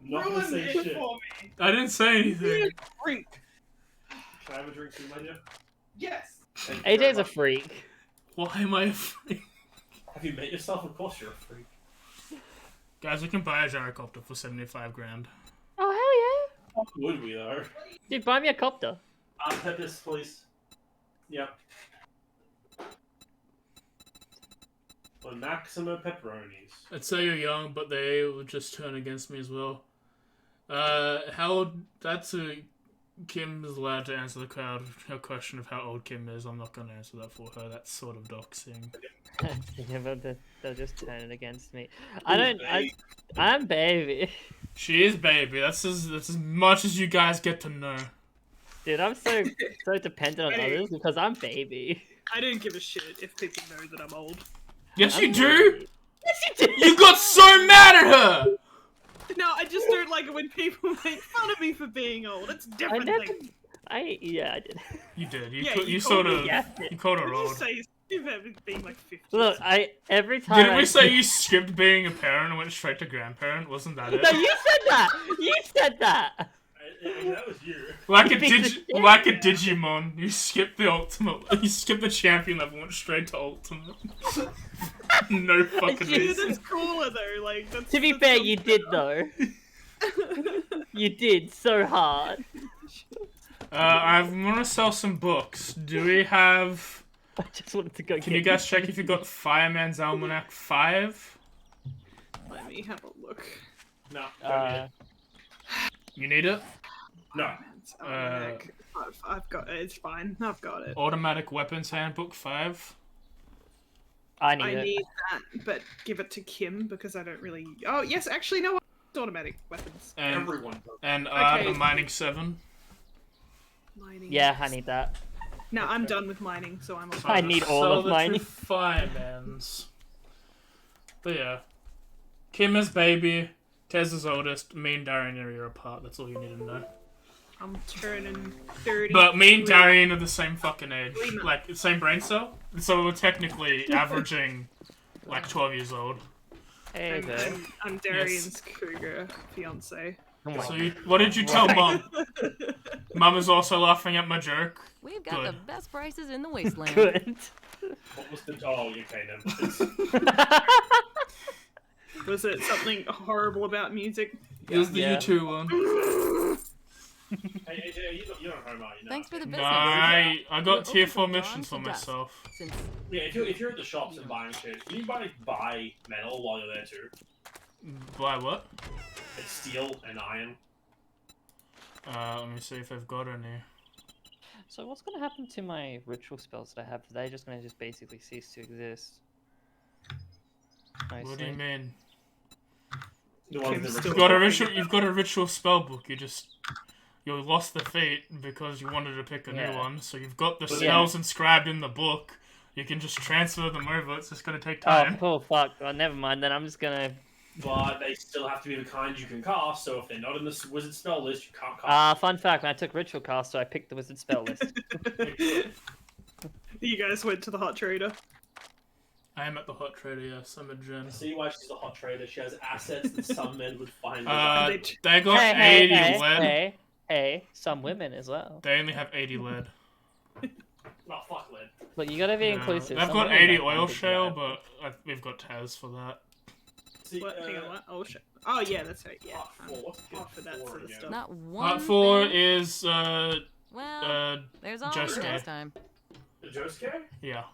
Not gonna Ruined say it shit. for me. I didn't say anything. Drink. Can I have a drink too, my dear? Yes. Thank you very AJ's a much. freak. Why am I afraid? Have you met yourself? Of course you're a freak. Guys, we can buy a gyrocopter for 75 grand. Oh, hell How would we though? yeah! Dude, buy me a copter. Peppers, please. Yep. For maximum pepperonis. I'd say you're young, but they will just turn against me as well. How that's a Kim is allowed to answer the crowd her question of how old Kim is. I'm not going to answer that for her. That's sort of doxing. Yeah, but they'll just turn it against me. I'm baby. She is baby. That's as much as you guys get to know. Dude, I'm so dependent on others because I'm baby. I don't give a shit if people know that I'm old. Yes, you do. Yes, you do. You got so mad at her. No, I just don't like it when people make fun of me for being old. It's a different thing. I did. You did. Yeah, You sort of. Yeah. You called her What did you old. say? You've being like 50. Look, every time. Didn't we say you skipped being a parent and went straight to grandparent? Wasn't that it? No, you said that. You said that. That was you. Like a Digimon, you skipped the ultimate. You skipped the champion level, went straight to ultimate. No fucking Dude, reason. that's cooler though. Like, that's, To be that's fair, so you cool. did though. You did so hard. I want to sell some books. Do we have? I just wanted to go. Can you guys check if you got Fireman's Almanac 5? Let me have a look. No. Don't need it. You need it? No. I've got it. It's fine. I've got it. Automatic Weapons Handbook 5. I I need it. need that, but give it to Kim because I don't really. Oh yes, actually no. It's automatic weapons. And Everyone does. the Mining 7. Mining. Yeah, I need that. No, I'm done with mining, so I'm. I need all Sell of the mine. two Firemans. But yeah. Kim is baby. Tez is oldest. Me and Darian are a year apart. That's all you need to know. I'm turning 30. But me and Darian are the same fucking age. Like, the same brain cell. So we're technically averaging, like, 12 years old. Hey, there. I'm Darian's cougar fiance. Oh my So what did you tell Mum? Mum is also laughing at my joke. We've got Good. the best prices in the wasteland. Good. What was the... Oh, okay, then. Was it something horrible about music? It was the Yeah. U2 one. Hey, AJ, you're not home, are you? No. Thanks for the No, business. I We're got open tier from 4 dawn missions to for dusk. myself. Since Yeah, if you're at the shops and buying shit, you buy metal while you're there too. Buy what? It's steel and iron. Let me see if I've got any. So what's gonna happen to my ritual spells that I have? Are they just gonna basically cease to exist? What do you mean? The ones Kim's that still- You've got a ritual spell book. You lost the fate because you wanted to pick a new Yeah. one. So you've got the But spells inscribed in the book. You can just transfer them over. It's just gonna take Oh, time. cool. Fuck. Well, never mind. Then I'm just gonna. But they still have to be the kind you can cast, so if they're not in the wizard spell list, you can't cast. Fun fact: when I took ritual caster, I picked the wizard spell list. You guys went to the hot trader. I am at the hot trader. Yes, I'm a gen. See why she's a hot trader. She has assets that some men would find. They got 80 lead. Hey, some women as well. They only have 80 lead. Oh, fuck lead. Look, you gotta be No, inclusive. They've Some got women 80 don't oil want to do shale, that. but we've got Taz for that. See, What? Hang on, what? Oh shit. Oh yeah, that's right. Yeah. Part I'm four. What's good part for that four sort of again? stuff. not one. Part 4 thing. is Well, there's always Josuke. next time. The Josuke? yeah.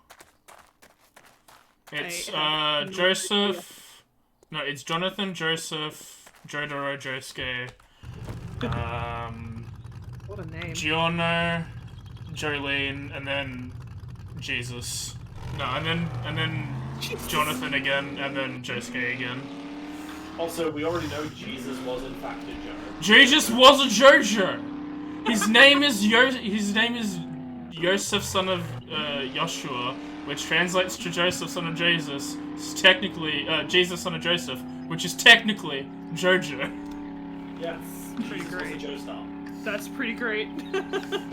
It's I- Joseph. No, it's Jonathan, Joseph, Jodoro, Josuke, What a name. Giorno, Jolene, and then Jesus. No, and then Jonathan again, and then Josuke again. Also, we already know Jesus was in fact a Joe. Jesus was a Jojo. His name is Joseph, son of Joshua, which translates to Joseph, son of Jesus. It's technically Jesus, son of Joseph, which is technically Jojo. Yeah, Pretty Jesus great. was a Joe star. That's pretty great.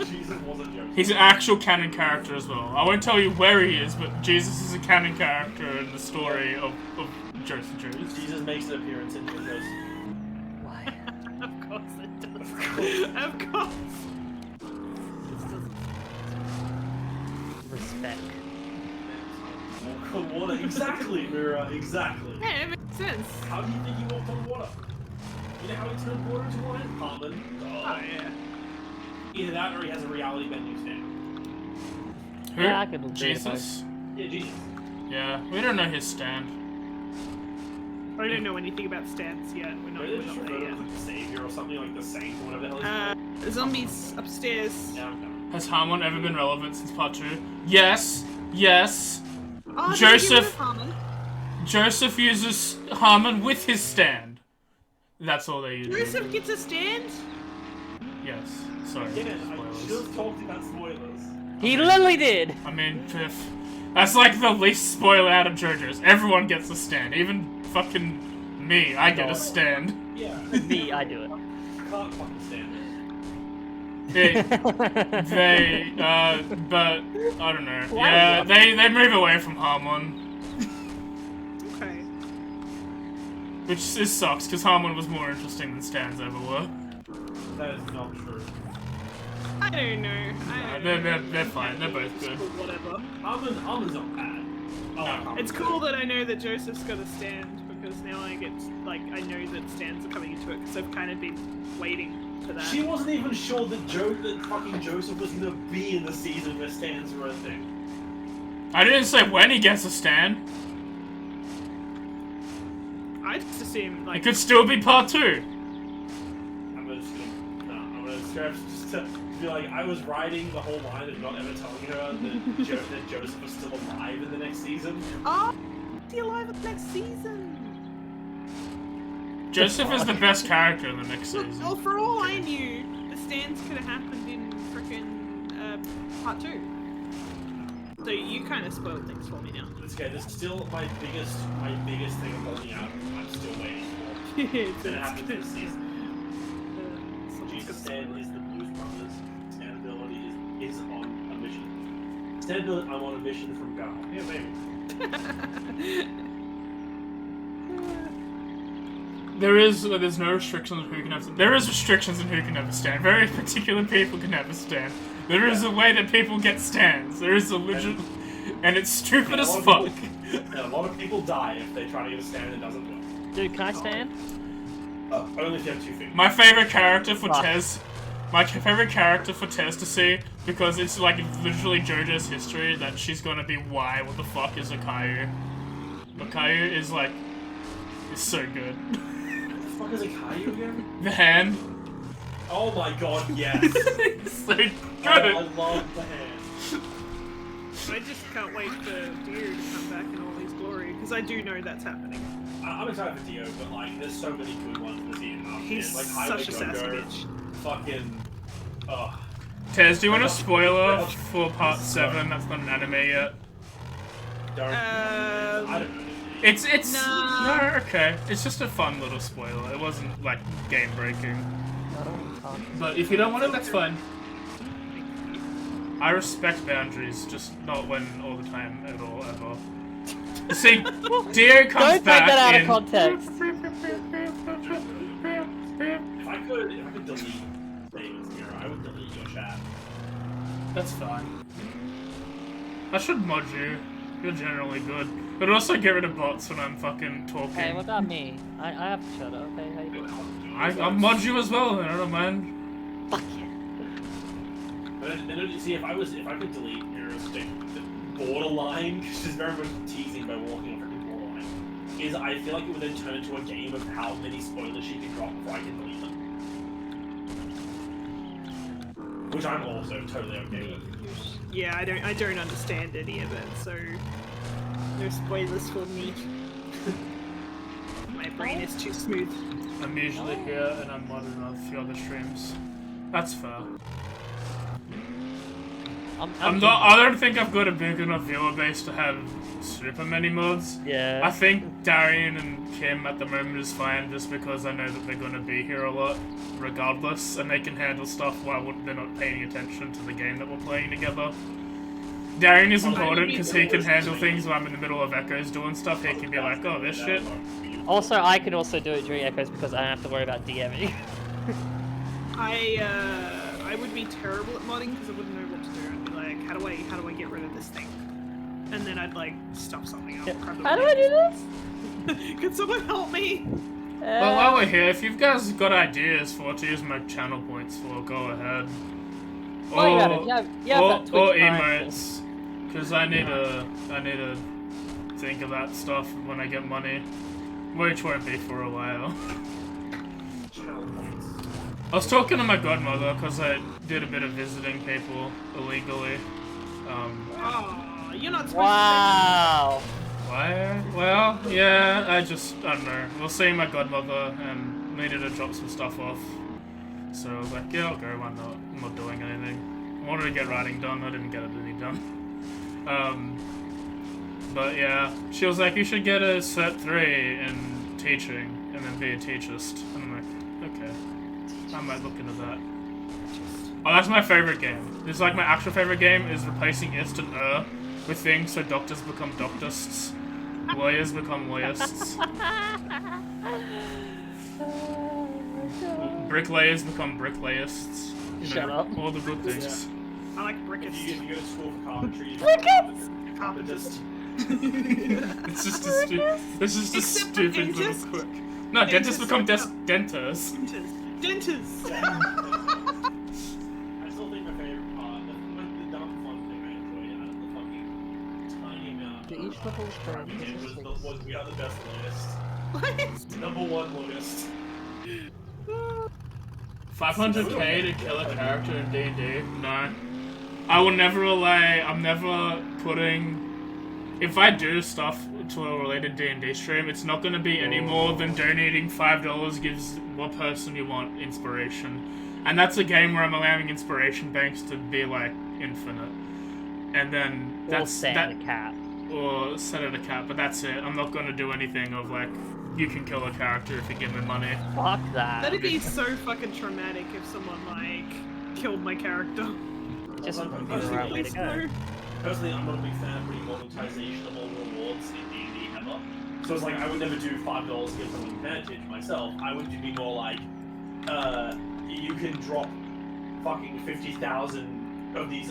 Jesus was a Joe. He's an actual canon character as well. I won't tell you where he is, but Jesus is a canon character in the story of Joseph Jones. Jesus makes an appearance in Joe's. Why? Of course it does. Of course. Respect. walk on water. Exactly, Mira. Exactly. Yeah, it makes sense. How do you think he walked on water? You know how he turned water into wine? Harmon. Oh yeah. Either that or he has a reality bending stand. Who? Yeah, I could do Jesus? Yeah, Jesus. Yeah, we don't know his stand. I don't know anything about stands yet. We're not Maybe they we're just not refer there to him yet. as the savior or something like the saint or whatever the hell he's called. Zombies upstairs. Yeah, okay. Has Harmon ever been relevant since part 2? Yes. Yes. Oh, did you get rid Joseph. of Harmon? Joseph uses Harmon with his stand. That's all they use. Joseph gets a stand? Yes. Sorry. Yeah, I Spoilers. just talked about spoilers. He literally did! I mean, that's like the least spoiler out of JoJo's. Everyone gets a stand. Even fucking me, I get a stand. Yeah. Me, I do it. I can't fucking stand it. But I don't know. Why Yeah, not? they move away from Harmon. Okay. Which sucks, because Harmon was more interesting than stands ever were. That is not true. I don't know. They're fine. They're both good. Whatever. Harmon's not bad. Oh, It's cool that I know that Joseph's got a stand because now I get I know that stands are coming into it because I've kind of been waiting for that. She wasn't even sure that fucking Joseph was gonna be in the season where stands were a thing. I didn't say when he gets a stand. I just assume It could still be part 2. I'm gonna scratch just to be like, I was riding the whole line of not ever telling her that Joseph was still alive in the next season. Oh, is he alive in the next season? Joseph is the best character in the next Look, season. well, for all I knew, the stands could have happened in frickin' part 2. So you kind of spoiled things for me now. It's okay. This is still my biggest thing I'm holding out. I'm still waiting for. It's gonna happen this season. Jesus Stan is the Blues Brothers. Stan ability is on a mission. Stan ability, I'm on a mission from God. Yeah, maybe. There's no restrictions on who can have. There is restrictions on who can have a stand. Very particular people can have a stand. There is a way that people get stands. There is a legit, and it's stupid as fuck. A lot of people die if they try to get a stand and it doesn't work. Dude, can I stand? Only if you have 2 feet. My favorite character for Fuck. Tez. My favorite character for Tez to see, because it's like literally JoJo's history, that she's gonna be why what the fuck is Akayu. Akayu is like, is so good. What the fuck is a Caillou again? The hand. Oh my god, yes! It's so good. I love the hand. I just can't wait for Dio to come back in all his glory because I do know that's happening. I'm excited for Dio, but like, there's so many good ones in the season. He's like such a sassy bitch. Fucking, Tez, do you want a spoiler for part 7 that's not an anime yet? don't. I don't know. It's Nah. no, okay. It's just a fun little spoiler. It wasn't like game breaking. I don't can't. But if you don't want it, that's fine. I respect boundaries, just not when all the time at all ever. You see, Dio comes Don't take back that out in. of context. If I could delete David's mirror, I would delete your chat. That's fine. I should mod you. You're generally good. But also get rid of bots when I'm fucking talking. Hey, what about me? I have to shut up. Hey, how you doing? I'll mod you as well, then I don't mind. Fuck yeah. But then you see, if I could delete Mira's thing, the borderline, because she's very much teasing by walking on freaking borderline, is I feel like it would then turn into a game of how many spoilers she can drop before I can delete them. Which I'm also totally okay with. Yeah, I don't understand any of it, so no spoilers for me. My brain is too smooth. I'm usually here and I'm modding on a few other streams. That's fair. I don't think I've got a big enough viewer base to have super many mods. Yeah. I think Darian and Kim at the moment is fine just because I know that they're gonna be here a lot regardless and they can handle stuff while they're not paying attention to the game that we're playing together. Darian is important because he can handle things while I'm in the middle of Echoes doing stuff. He can be like, oh, this shit. Also, I can also do it during Echoes because I don't have to worry about DMing. I would be terrible at modding because I wouldn't know what to do. I'd be like, how do I get rid of this thing? and then I'd like stuff something up. How do I do this? Could someone help me? Well, while we're here, if you guys got ideas for what to use my channel points for, go ahead. Well, that Twitch or Prime emotes, because I need to think of that stuff when I get money, which won't be for a while. I was talking to my godmother because I did a bit of visiting people illegally. Oh, you're not supposed Wow. Why? Well, yeah, I don't know. We'll see my godmother and needed to drop some stuff off. So I was like, yeah, I'll go, why not? I'm not doing anything. I wanted to get writing done, I didn't get any done. But yeah, she was like, you should get a Cert 3 in teaching, and then be a teacherist. And I'm like, okay, I might look into that. Oh, that's my favorite game. It's like my actual favorite game is replacing ist and with things so doctors become doctists, lawyers become lawyerists, bricklayers become bricklayists. Shut up. All the good things. I like brickets. You go to school for carpentry. Carpentist. It's just a stupid little quirk. No, dentists become dentists. Dentists. I still think my favorite part, the dumb fun thing I enjoyed out of the fucking tiny amount Do each level was we are the best list. Number one list. 500k to kill a character in D&D? No. I will never rely, I'm never putting... If I do stuff to a related D&D stream, it's not going to be any more than donating $5 gives what person you want inspiration. And that's a game where I'm allowing inspiration banks to be, like, infinite. And then that's... Or set a cap. Or set at a cap, but that's it. I'm not going to do anything of, like, you can kill a character if you give me money. Fuck that. That'd be so fucking traumatic if someone, like, killed my character. Just wouldn't be the right way to go. Personally, I'm not a big fan of putting monetization of all rewards in D&D ever. So it's like, I would never do $5 to get someone advantage myself. I would be more like, you can drop fucking 50,000 of these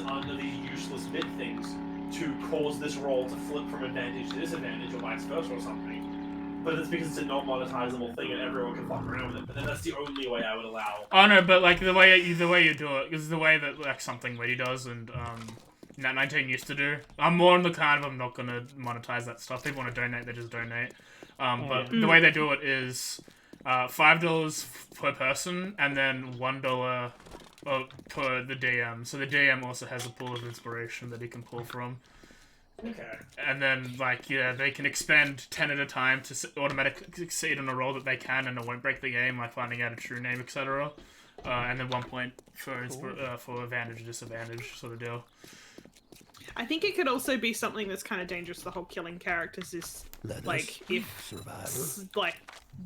useless bit things to cause this roll to flip from advantage to disadvantage or vice versa or something. But it's because it's a non-monetizable thing and everyone can fuck around with it. But then that's the only way I would allow. Oh no, but like the way you do it is the way that like something Lady does and Nat 19 used to do. I'm more on the kind of I'm not gonna monetize that stuff. People want to donate, they just donate. But the way they do it is $5 per person and then $1 per the DM. So the DM also has a pool of inspiration that he can pull from. Okay. And then, like, yeah, they can expend 10 at a time to automatically succeed on a roll that they can and it won't break the game, like finding out a true name, etc. And then 1 point for advantage, disadvantage sort of deal. I think it could also be something that's kind of dangerous. The whole killing characters is like if like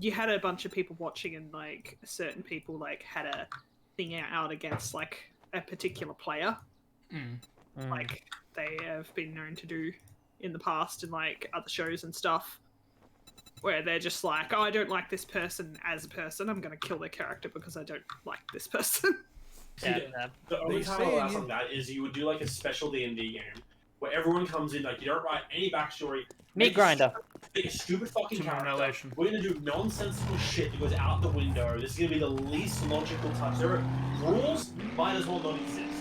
you had a bunch of people watching and like certain people like had a thing out against like a particular player, like they have been known to do in the past in like other shows and stuff, where they're just like, oh, I don't like this person as a person. I'm gonna kill their character because I don't like this person. Yeah, the only time I allow something like that is you would do like a special D&D game where everyone comes in, like you don't write any backstory. Meat grinder. Make a stupid fucking character. Relation. We're gonna do nonsensical shit that goes out the window. This is gonna be the least logical touch. There are rules might as well not exist.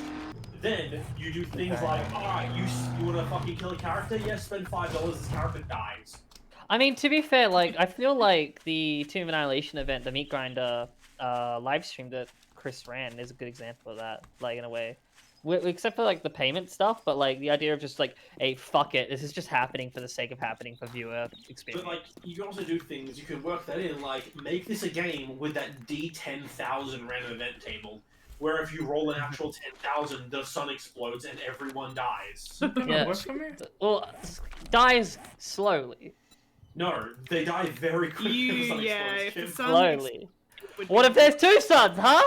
Then you do things like, alright, you wanna fucking kill a character? Yes, spend $5, this character dies. I mean, to be fair, like, I feel like the Tomb of Annihilation event, the Meat Grinder live stream that Chris ran is a good example of that, like, in a way. Except for, like, the payment stuff, but, like, the idea of just, like, hey, fuck it, this is just happening for the sake of happening for viewer experience. But, like, you can also do things, you can work that in, like, make this a game with that D10,000 random event table, where if you roll an actual 10,000, the sun explodes and everyone dies. Yeah. Well, dies slowly. No, they die very quickly if the sun If explodes. the sun Slowly. What if there's two suns, huh?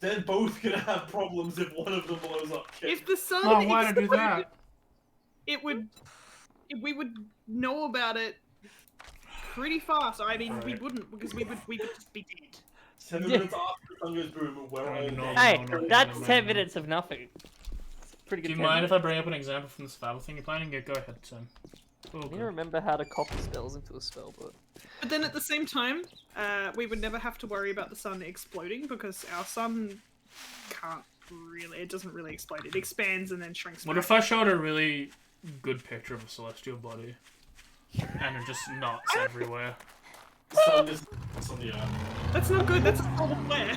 They're both gonna have problems if one of them blows up. If the sun Oh, why to do that? we would know about it pretty fast. I mean, we wouldn't because we would just be dead. 7 minutes after the sun goes boom, we're all dead. Hey, that's 10 minutes of nothing. pretty good. Do you mind if I bring up an example from the survival thing you're playing? Yeah, go ahead, Sam. I need to remember how to copy spells into a spell book. But then at the same time, we would never have to worry about the sun exploding because our sun can't really. It doesn't really explode. It expands and then shrinks. What back. if I showed a really good picture of a celestial body, and it just nuts everywhere? Sun is on the earth. That's not good. That's a solar flare.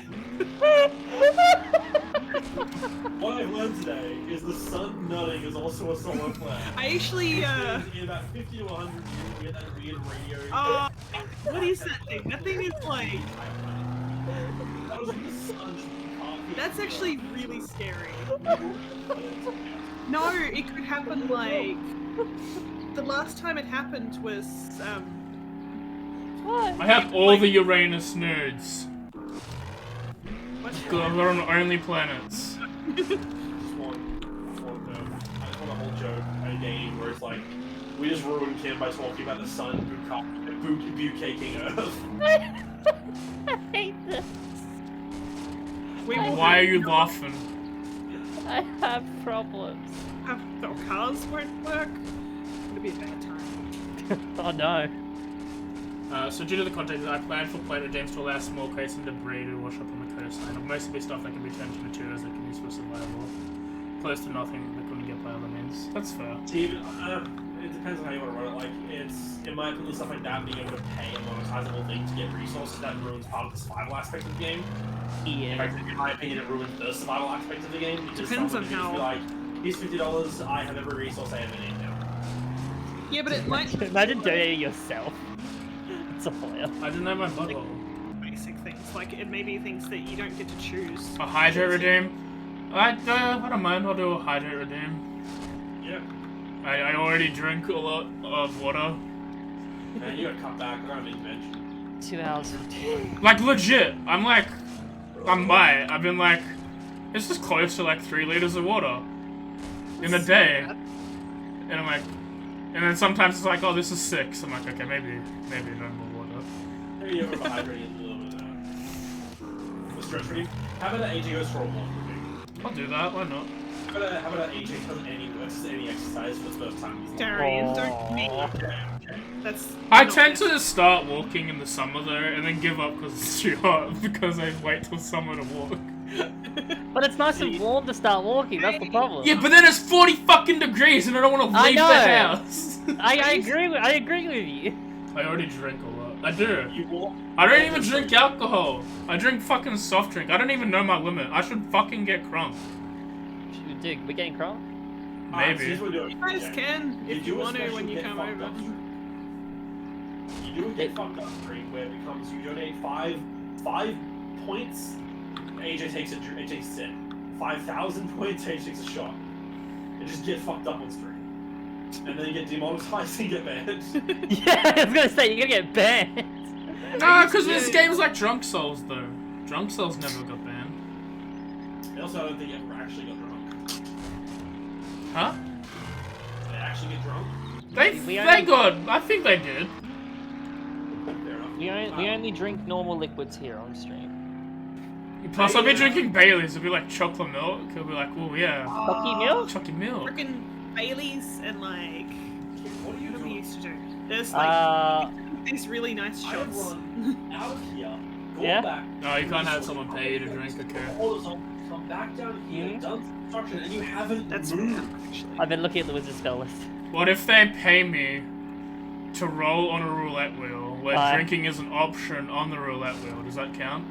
What I've learned today is the sun nutting is also a solar flare. I actually. In about 50 to 100 years, we get that weird radio. What is that thing? That thing is like. That was like the sun. That's actually really scary. No, it could happen like. The last time it happened was. What? I have all the Uranus nerds. What? We're on only planets. I just want a whole joke at a game where it's like, we just ruined Kim by talking about the sun bucaking Earth. I hate this. Why are you laughing? I have problems. Cars won't work. It'll be a bad time. Oh no. So due to the context, I planned for planet James to allow small crates and debris to wash up on the coastline. It'll mostly be stuff that can be turned to materials that can be used for survival. Close to nothing that couldn't get by other means. That's fair. See, it depends on how you want to run it. Like, it's, in my opinion, stuff like that, being able to pay a monetizable thing to get resources, that ruins part of the survival aspect of the game. Yeah. In my opinion, it ruins the survival aspect of the game. Because Depends on someone can just how- be like, here's $50, I have every resource I ever need now. Yeah, but it might. Imagine donating yourself. It's a flare. I didn't have my butthole. Basic things like it may be things that you don't get to choose. A hydrate redeem? I don't mind, I'll do a hydrate redeem. Yeah. I already drink a lot of water. Man, you gotta cut back. I don't need to mention. 2 hours. Like, legit, I'm by it. I've been like, this is close to like 3 liters of water in a day. And I'm like, and then sometimes it's like, oh, this is 6. I'm like, okay, maybe no more water. Maybe you overhydrated a little bit there. The stretch reading. How about AJ goes for a walk with me? I'll do that, why not? How about AJ does any exercise for the first time he's Darian, don't me. Okay. That's. I not tend good. to start walking in the summer though, and then give up because it's too hot, because I wait till summer to walk. But it's nice and warm to start walking, that's the problem. Yeah, but then it's 40 fucking degrees and I don't want to I leave the know. house. I agree with you. I already drink a lot. I do. You walk. I don't even drink alcohol. I drink fucking soft drink. I don't even know my limit. I should fucking get crunk. Should we do? We're getting crunk? Alright, so Maybe. here's what we're doing. You guys can if you want to when you come over. You do a get fucked up stream where it becomes you donate five points, AJ takes a sip. 5,000 points, AJ takes a shot. And just get fucked up on stream. And then you get demonetized and get banned. Yeah, I was gonna say, you're gonna get banned. Nah, because this game's like Drunk Souls though. Drunk Souls never got banned. They also don't think you ever actually got drunk. Huh? Did they actually get drunk? They got. I think they did. Fair enough. We only drink normal liquids here on stream. Plus, I'll be drinking Bailey's. It'll be like chocolate milk. It'll be like, oh yeah, Coffee milk? chocolate milk. Freaking Bailey's and like. What are you What do we doing? used to do? There's like these really nice I shots. run out of here. Go Yeah? back. No, you can't have someone pay you to drink. Okay. Come back down here, done construction, and you haven't That's moved. actually. I've been looking at the wizard spell list. What if they pay me to roll on a roulette wheel where Why? drinking is an option on the roulette wheel? Does that count?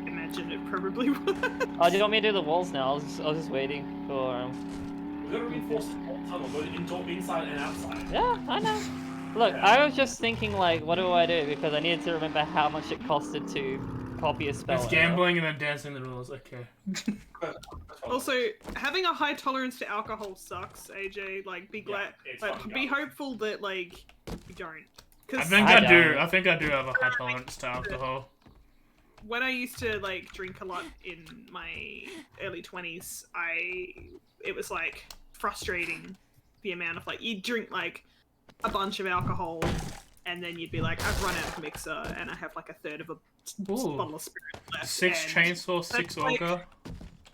Imagine it probably would. Oh, do you want me to do the walls now? I was just waiting for. We've got to reinforce the whole tunnel, both inside and outside. Yeah, I know. Look, I was just thinking, like, what do I do? Because I needed to remember how much it costed to copy a spell. It's gambling and then dancing the rules. Okay. Also, having a high tolerance to alcohol sucks, AJ. Like, be glad, it's like, fucking be garbage. hopeful that like you don't. I Because think I I, don't. do. I think I do have a high tolerance to alcohol. when I used to like drink a lot in my early 20s, it was like frustrating the amount of like you'd drink like a bunch of alcohol and then you'd be like, I've run out of mixer and I have like a third of a Ooh. bottle of spirit left. 6 and chainsaw, 6 that's like- auger.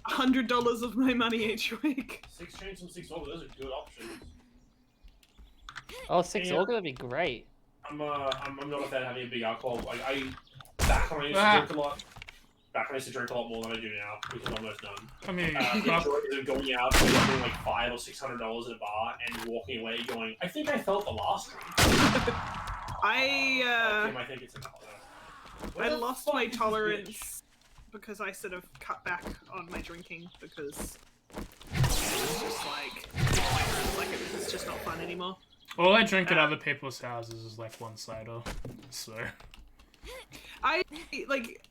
$100 of my money each week. 6 chains and 6 orders, those are good options. Oh, 6 Yeah. organ would be great. I'm not a fan of having a big alcohol. Like, back when I used to drink a lot. Back when I used to drink a lot more than I do now, which is almost done. I mean, The joy of going out and getting like $500 or $600 at a bar and walking away going, I think I felt the last drink. I think it's enough. I lost my tolerance because I sort of cut back on my drinking because it was just like it's just not fun anymore. all I drink at other people's houses is like one cider, so. I like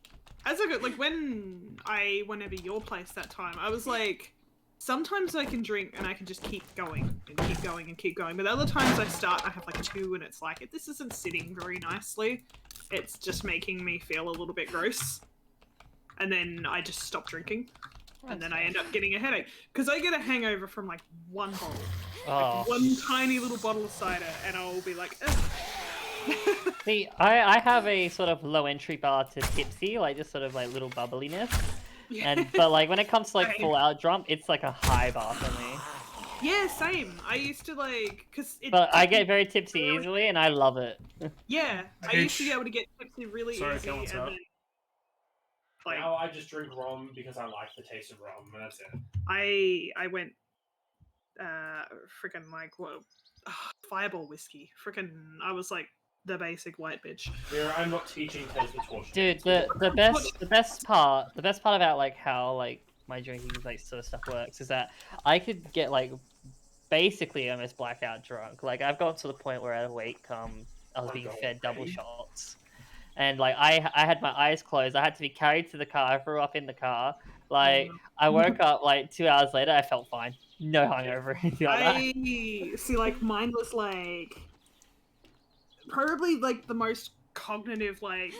as I go like when I went over your place that time, I was like, sometimes I can drink and I can just keep going and keep going and keep going, but other times I start, I have like 2 and it's like, this isn't sitting very nicely. It's just making me feel a little bit gross. And then I just stop drinking. And then I end up getting a headache. Because I get a hangover from like one bottle. Oh. Like one tiny little bottle of cider and I'll be like, ugh. See, I have a sort of low entry bar to tipsy, like just sort of like little bubbliness. Yeah. But like when it comes to like Same. full out drunk, it's like a high bar for me. Yeah, same. I used to like, But I get very tipsy easily and I love it. Yeah, I used to be able to get tipsy really Sorry, easy Kel, what's and up? then like Now I just drink rum because I like the taste of rum, and that's it. I went freaking like what Fireball whiskey. Freaking I was like the basic white bitch. Mira, I'm not teaching taste of torture. Dude, the best part about like how like my drinking like sort of stuff works is that I could get like basically almost blackout drunk. Like I've gotten to the point where at a wake I was being fed double shots. And like I had my eyes closed. I had to be carried to the car. I threw up in the car. Like I woke up like 2 hours later. I felt fine. No hungover or anything like that. I see like mine was like probably like the most cognitive like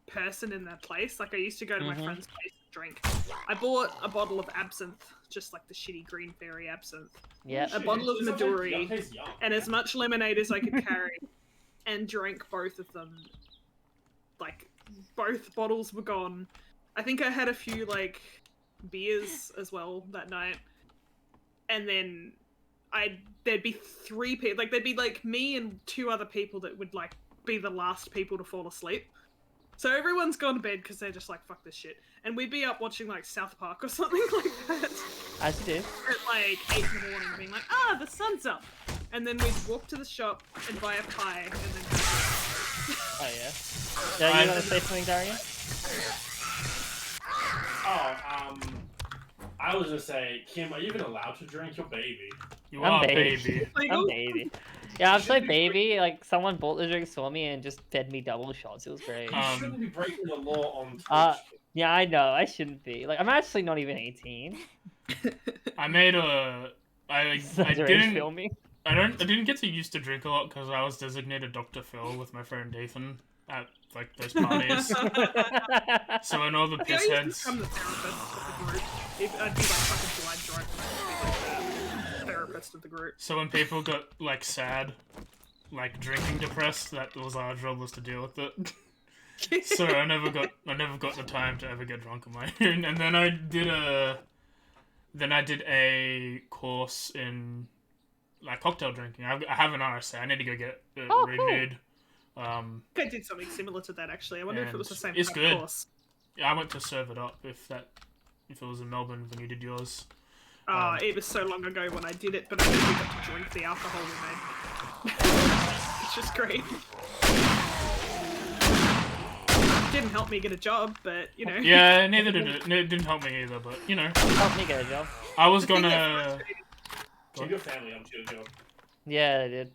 person in that place. Like I used to go to my friend's place and drink. I bought a bottle of absinthe, just like the shitty green fairy absinthe. Yeah. A bottle of Midori Tastes yum. and as much lemonade as I could carry, and drank both of them. Like both bottles were gone. I think I had a few like beers as well that night, and then there'd be 3 people. Like there'd be like me and 2 other people that would like be the last people to fall asleep. So everyone's gone to bed because they're just like, fuck this shit. And we'd be up watching like South Park or something like that. As you do. At like 8 in the morning, being like, the sun's up. And then we'd walk to the shop and buy a pie and then have Oh yeah. Yeah, you want to say something, Darian? I was gonna say, Kim, are you even allowed to drink your baby? You I'm are baby. baby. I'm baby. Yeah, I'm so baby. Like someone bought the drinks for me and just fed me double shots. It was great. You shouldn't be breaking the law on Twitch. Yeah, I know. I shouldn't be. Like, I'm actually not even 18. I made a. I Rage didn't. film me. I didn't get to used to drink a lot because I was designated Dr. Phil with my friend Dathan at like those parties. So when all the I piss used to heads. become the therapist of the group. I'd be like fucking blind drunk and I'd be like the therapist of the group. So when people got like sad, like drinking depressed, that was our job was to deal with it. So I never got the time to ever get drunk on my own. And then I did a course in like cocktail drinking. I have an RSA. I need to go get it renewed. I think I did something similar to that actually. I wonder if it was the same it's type good. of course. Yeah, I went to Serve It Up if it was in Melbourne when you did yours. It was so long ago when I did it, but I never got to drink the alcohol we made. It's just great. Didn't help me get a job, but you know. Yeah, neither did it. It didn't help me either, but you know. Help me get a job. I was The thing that gonna. frustrated- To your family, I'm sure. Yeah, I did.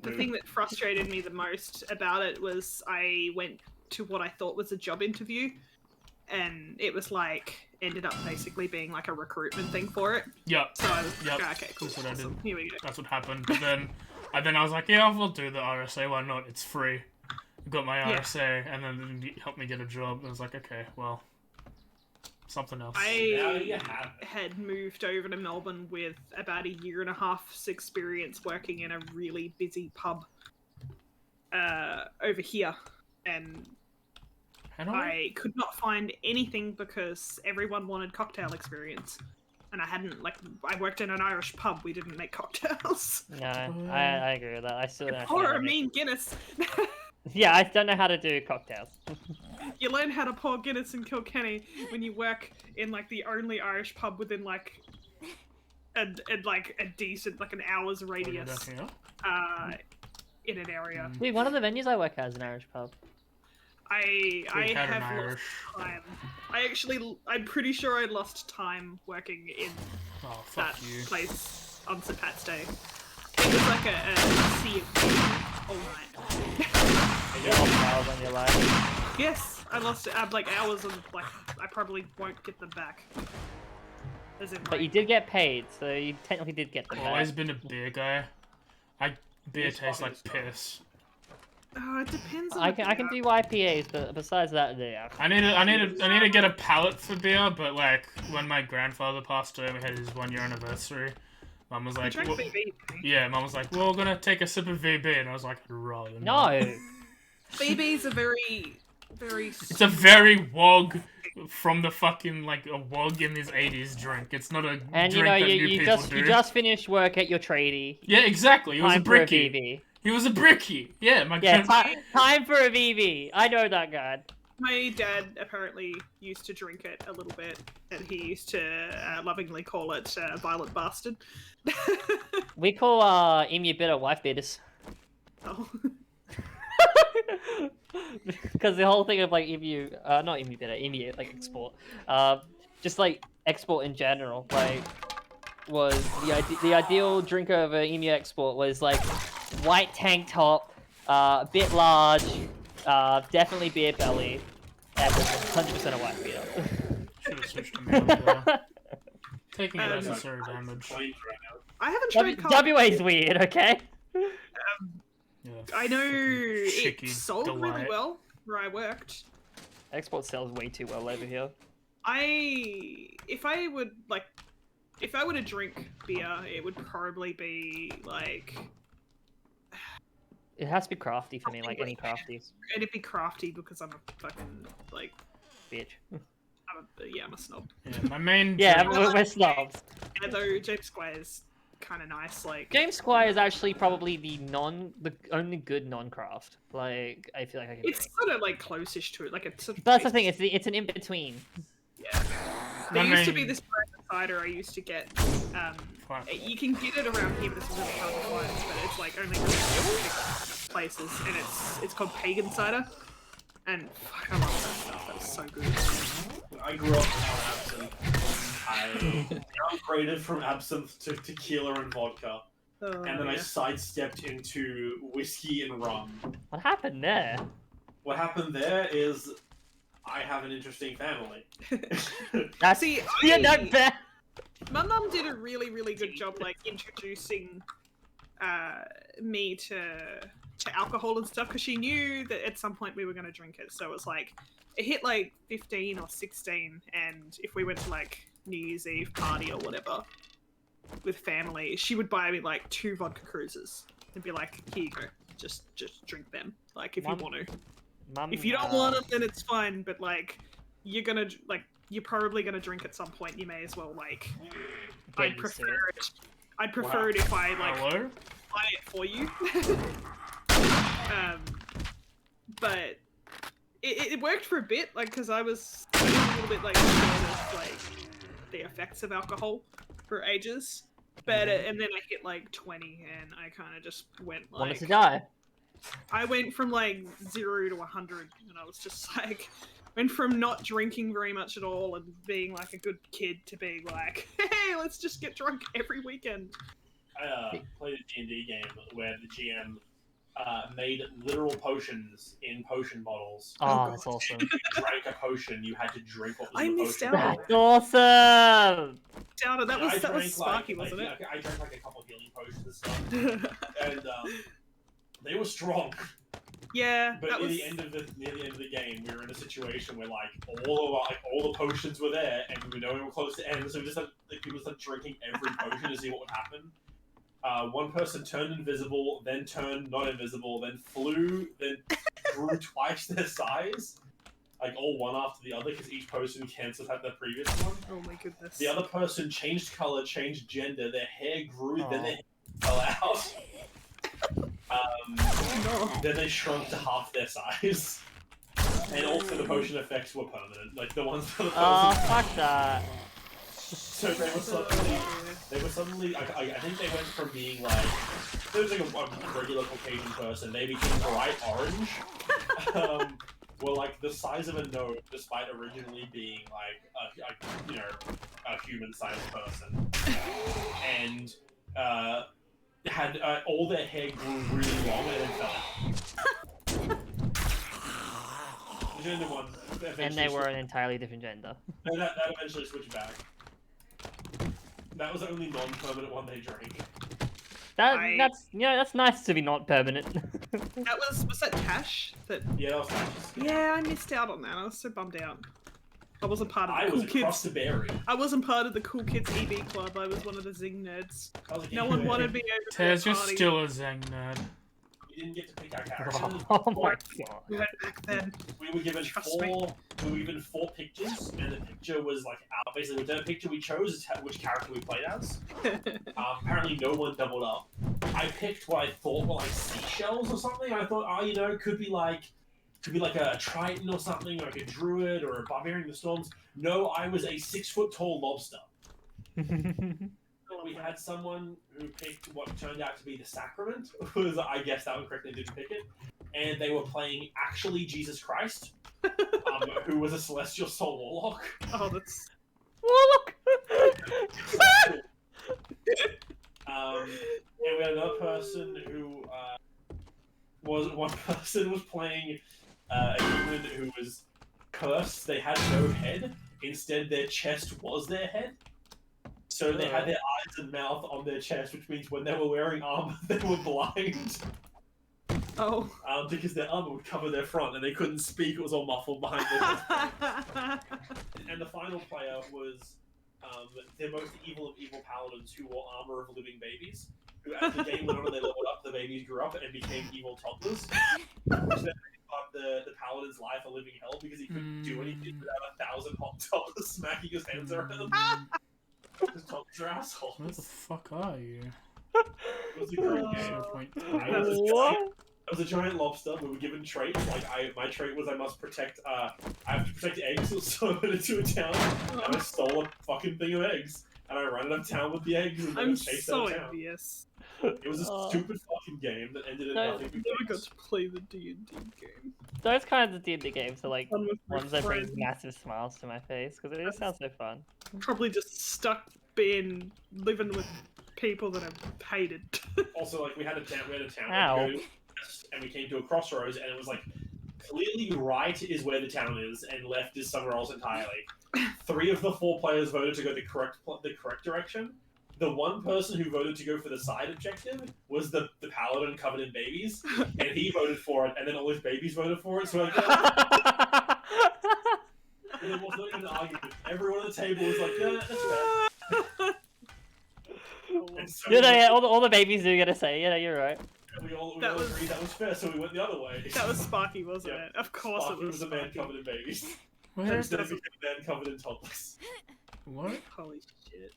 The thing that frustrated me the most about it was I went to what I thought was a job interview, and it was like ended up basically being like a recruitment thing for it. Yep. So I was Yep. like, okay, cool. That's what I did. Awesome. Here we go. That's what happened. But then I was like, yeah, I'll do the RSA. Why not? It's free. I got my Yeah. RSA, and then it helped me get a job. I was like, okay, well, something else. Now I you have it. had moved over to Melbourne with about a year and a half's experience working in a really busy pub over here, and I could not find anything because everyone wanted cocktail experience. And I hadn't, like, I worked in an Irish pub, we didn't make cocktails. No, I agree with that. I still don't Pour a know. mean Guinness. Yeah, I don't know how to do cocktails. You learn how to pour Guinness in Kilkenny when you work in, like, the only Irish pub within, like, a decent, like, an hour's radius. In an area. Dude, one of the venues I work at is an Irish pub. I have lost time. I'm pretty sure I lost time working in that place on St. Pat's Day. It was like a sea of all night. You lost hours on your life. Yes, I lost like hours and like I probably won't get them back. But you did get paid, so you technically did get them I've back. always been a beer guy. Beer tastes like piss. Oh, it depends on I can do IPAs, but besides that, yeah. I need to get a palate for beer, but like when my grandfather passed away, we had his 1-year anniversary. Mum was like, well, Mum was like, well, we're gonna take a sip of VB, and I was like, rather no. VB's a very It's a very wog from the fucking like a wog in his 80s drink. It's not a drink that new people do. You just finished work at your tradie. Yeah, exactly. He was a brickie. VB. He was a brickie. Yeah, time for a VB. I know that guy. My dad apparently used to drink it a little bit, and he used to lovingly call it Violet Bastard. We call Emu bitter wife beaters. Oh. Because the whole thing of like emu, not emu bitter, emu like export, just like export in general, like was the ideal drinker of an emu export was like white tank top, a bit large, definitely beer belly, and was 100% a white beater. Should have switched to male. Taking unnecessary damage. I haven't tried. WA's weird, okay? Yeah, I know it chicky sold delight. really well where I worked. Export sells way too well over here. If I were to drink beer, it would probably be like. It has to be crafty for me, like any crafties. It'd be crafty because I'm a fucking like bitch. I'm a snob. Yeah, my main. Yeah, we're snobs. Although James Squire's kind of nice, like. James Squire is actually probably the only good non-craft. Like I feel like I can. It's sort of like close-ish to it, like it's. Sort of That's the thing. It's an in between. Yeah. There used to be this brand of cider I used to get. You can get it around here, but it's really hard to find. But it's like only really specific places, and it's called Pagan cider. And fuck, I love that stuff. That was so good. I grew up on absinthe. I upgraded from absinthe to tequila and vodka, and then I sidestepped into whiskey and rum. What happened there? What happened there is I have an interesting family. See, not bad. My mum did a really, really good job, like introducing me to alcohol and stuff, because she knew that at some point we were going to drink it. So it was like, it hit like 15 or 16, and if we went to like New Year's Eve party or whatever with family, she would buy me like 2 vodka cruisers and be like, here you go, just drink them, like if you want to. If you don't want them, then it's fine, but like you're probably gonna drink at some point. You may as well like. I'd prefer it if I like buy it for you. But it worked for a bit, like because I was a little bit like scared of like the effects of alcohol for ages. But and then I hit like 20, and I kind of just went like. Wanted to die. I went from like 0 to 100, and I was just like, went from not drinking very much at all and being like a good kid to being like, hey, let's just get drunk every weekend. I played a D&D game where the GM made literal potions in potion bottles. Oh, that's awesome. If you drank a potion, you had to drink what was I in the missed potion out. bottle. That's awesome! That was Sparky, wasn't it? I drank like a couple of healing potions and stuff, and they were strong. Yeah, but near the end of the game, we were in a situation where like all the potions were there, and we know we were close to end, so we just had people started drinking every potion to see what would happen. One person turned invisible, then turned not invisible, then flew, then grew twice their size. like all one after the other because each person cancelled out the previous one. Oh my goodness. The other person changed color, changed gender, their hair grew, then Aw. their hair fell out. Then they shrunk to half their size. And also the potion effects were permanent, like the ones for the Oh, person. fuck that. So they were suddenly, I think they went from being like, there was like a regular Caucasian person, they became bright orange. Were like the size of a node, despite originally being like a human-sized person, and had all their hair grew really long and then fell out. The gender one And they were an entirely different gender. that eventually switched back. That was the only non-permanent one they drank. That's nice to be not permanent. That was that Cash? That Yeah, that was nice. yeah, I missed out on that. I was so bummed out. I wasn't part of the I cool was across kids. the berry. I wasn't part of the cool kids EB club. I was one of the Zing nerds. I was like, No one wanted me over to Tez, the you're party. still a Zang nerd. We didn't get to pick our characters. Oh my god. We went back then. We were given Trust me. four pictures, and the picture was like basically the picture we chose is which character we played as. Apparently, no one doubled up. I picked what I thought were like seashells or something. I thought, it could be like a Triton or something, like a druid or a barbarian in the storms. No, I was a 6-foot tall lobster. We had someone who picked what turned out to be the Sacrament. Was I guessed that one correctly, didn't pick it. And they were playing actually Jesus Christ, who was a Celestial Soul Warlock. Oh, that's Warlock! And we had another person who was playing a human who was cursed. They had no head. Instead, their chest was their head. So they had their eyes and mouth on their chest, which means when they were wearing armor, they were blind. oh. Because their armor would cover their front and they couldn't speak. It was all muffled behind them. And the final player was the most evil of evil paladins who wore armor of living babies. Who, as the game went on and they leveled up, the babies grew up and became evil toddlers. Which then made the paladin's life a living hell because he couldn't do anything without 1,000 hot toddlers smacking his hands around. Because toddlers are assholes. Where the fuck are you? It was a great game. I was a giant lobster. We were given traits. Like my trait was I must protect. I have to protect eggs. So I went into a town and I stole a fucking thing of eggs and I ran out of town with the eggs and then I'm chased so out of town. envious. It was a stupid fucking game that ended in nothing. I never got to play the D&D game. Those kinds of D&D games are like Fun with my ones that bring friends. massive smiles to my face because it just sounds so fun. Probably just stuck living with people that I've hated. Also, like we had a town. Ow. And we came to a crossroads, and it was like clearly right is where the town is, and left is somewhere else entirely. 3 of the 4 players voted to go the correct direction. The one person who voted to go for the side objective was the paladin covered in babies, and he voted for it, and then all his babies voted for it. So and there was not even an argument. Everyone at the table was like, "Yeah, that's fair." And so Yeah, all the babies do get a say. Yeah, you're right. we all That was- agreed that was fair, so we went the other way. That was Sparky, wasn't Yeah. it? Of course Sparky it was. was a man Sparky. covered in babies. Where? Instead of becoming a man covered in toddlers. What? Holy shit.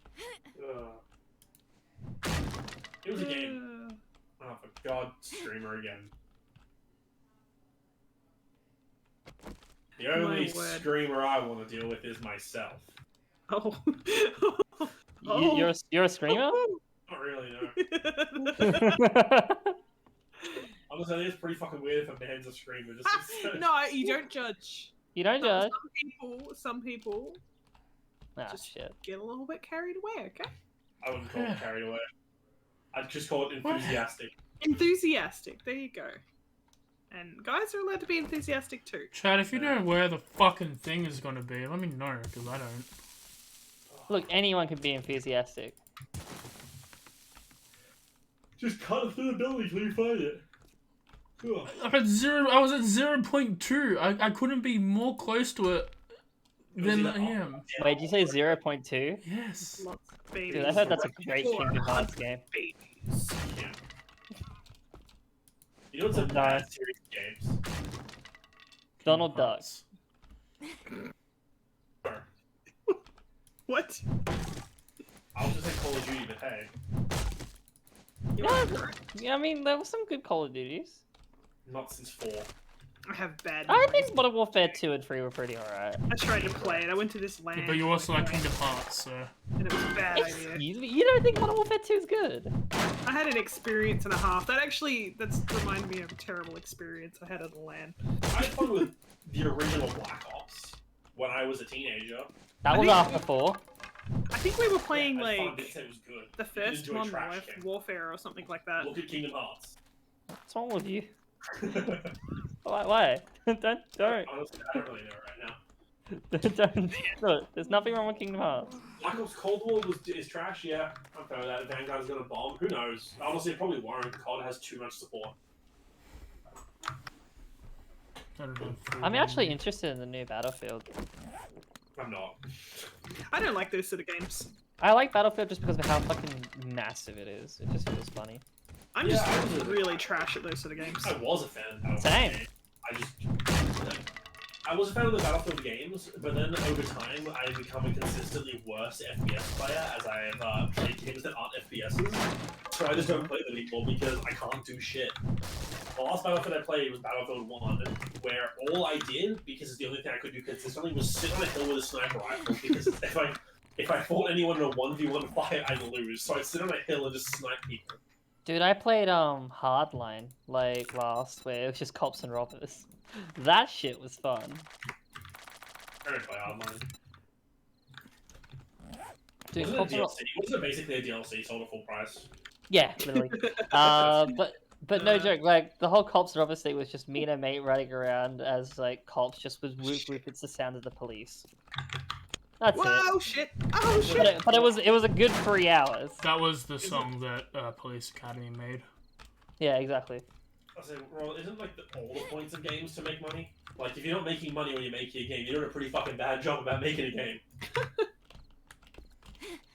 It was a game. Oh, for God, streamer again. The only My word. screamer I want to deal with is myself. Oh. You're a screamer? Not really, no. Honestly, I think it's pretty fucking weird if a man's a screamer. Just No, you don't judge. You don't judge. Some people Ah, just shit. get a little bit carried away, okay? I wouldn't call it carried away. I'd just call it enthusiastic. Enthusiastic, there you go. And guys are allowed to be enthusiastic too. Chad, if you know where the fucking thing is gonna be, let me know, because I don't. Look, anyone can be enthusiastic. Just cut it through the building till you find it. Ugh. I was at 0.2. I couldn't be more close to it than I am. Wait, did you say 0.2? Yes. Lots of babies. Dude, I heard that's a great Kingdom Hearts game. Babies. Yeah. You know what's a bad series of games? Donald Duck. What? I was just saying Call of Duty, but hey. Yeah, I mean, there were some good Call of Duties. Not since 4. I have bad I memories. think Modern Warfare 2 and 3 were pretty alright. I tried to play it. I went to this land. Yeah, but you also like Kingdom Hearts, so. And it was a bad idea. Excuse me, you don't think Modern Warfare 2 is good? I had an experience and a half. That's reminded me of a terrible experience I had at the land. I had fun with the original Black Ops when I was a teenager. That was after 4. I think we were playing I had fun, like didn't say it was good. the You didn't first enjoy Modern Trash King. Warfare or something like that. Look at Kingdom Hearts. What's wrong with you? Why? don't. Honestly, I don't really know right now. Don't. Look, there's nothing wrong with Kingdom Hearts. Black Ops Cold War is trash, yeah. I'm fair with that. Vanguard's gonna bomb. Who knows? Honestly, it probably won't. COD has too much support. I'm actually interested in the new Battlefield. I'm not. I don't like those sort of games. I like Battlefield just because of how fucking massive it is. It just feels funny. I'm Yeah, just I was a- really trash at those sort of games. I was a fan of Battlefield Same. games. I was a fan of the Battlefield games, but then over time I've become a consistently worse FPS player as I have played games that aren't FPSs. So I just don't play them anymore because I can't do shit. The last Battlefield I played was Battlefield 1, where all I did, because it's the only thing I could do consistently, was sit on a hill with a sniper rifle, because if I fought anyone in a 1v1 fight, I'd lose. So I'd sit on a hill and just snipe people. Dude, I played Hardline like last, where it was just cops and robbers. That shit was fun. I don't play Hardline. Dude, Wasn't cops it and a DLC? Wasn't it basically a DLC sold at full price? yeah, literally. But no joke, like the whole cops and robbers thing was just me and a mate running around as like cops, just with whoop, it's the sound of the police. That's it. Whoa, shit! Oh, shit! But it was a good 3 hours. That was the song that Police Academy made. Yeah, exactly. I say, well, isn't like all the points of games to make money? Like, if you're not making money when you're making a game, you're doing a pretty fucking bad job about making a game.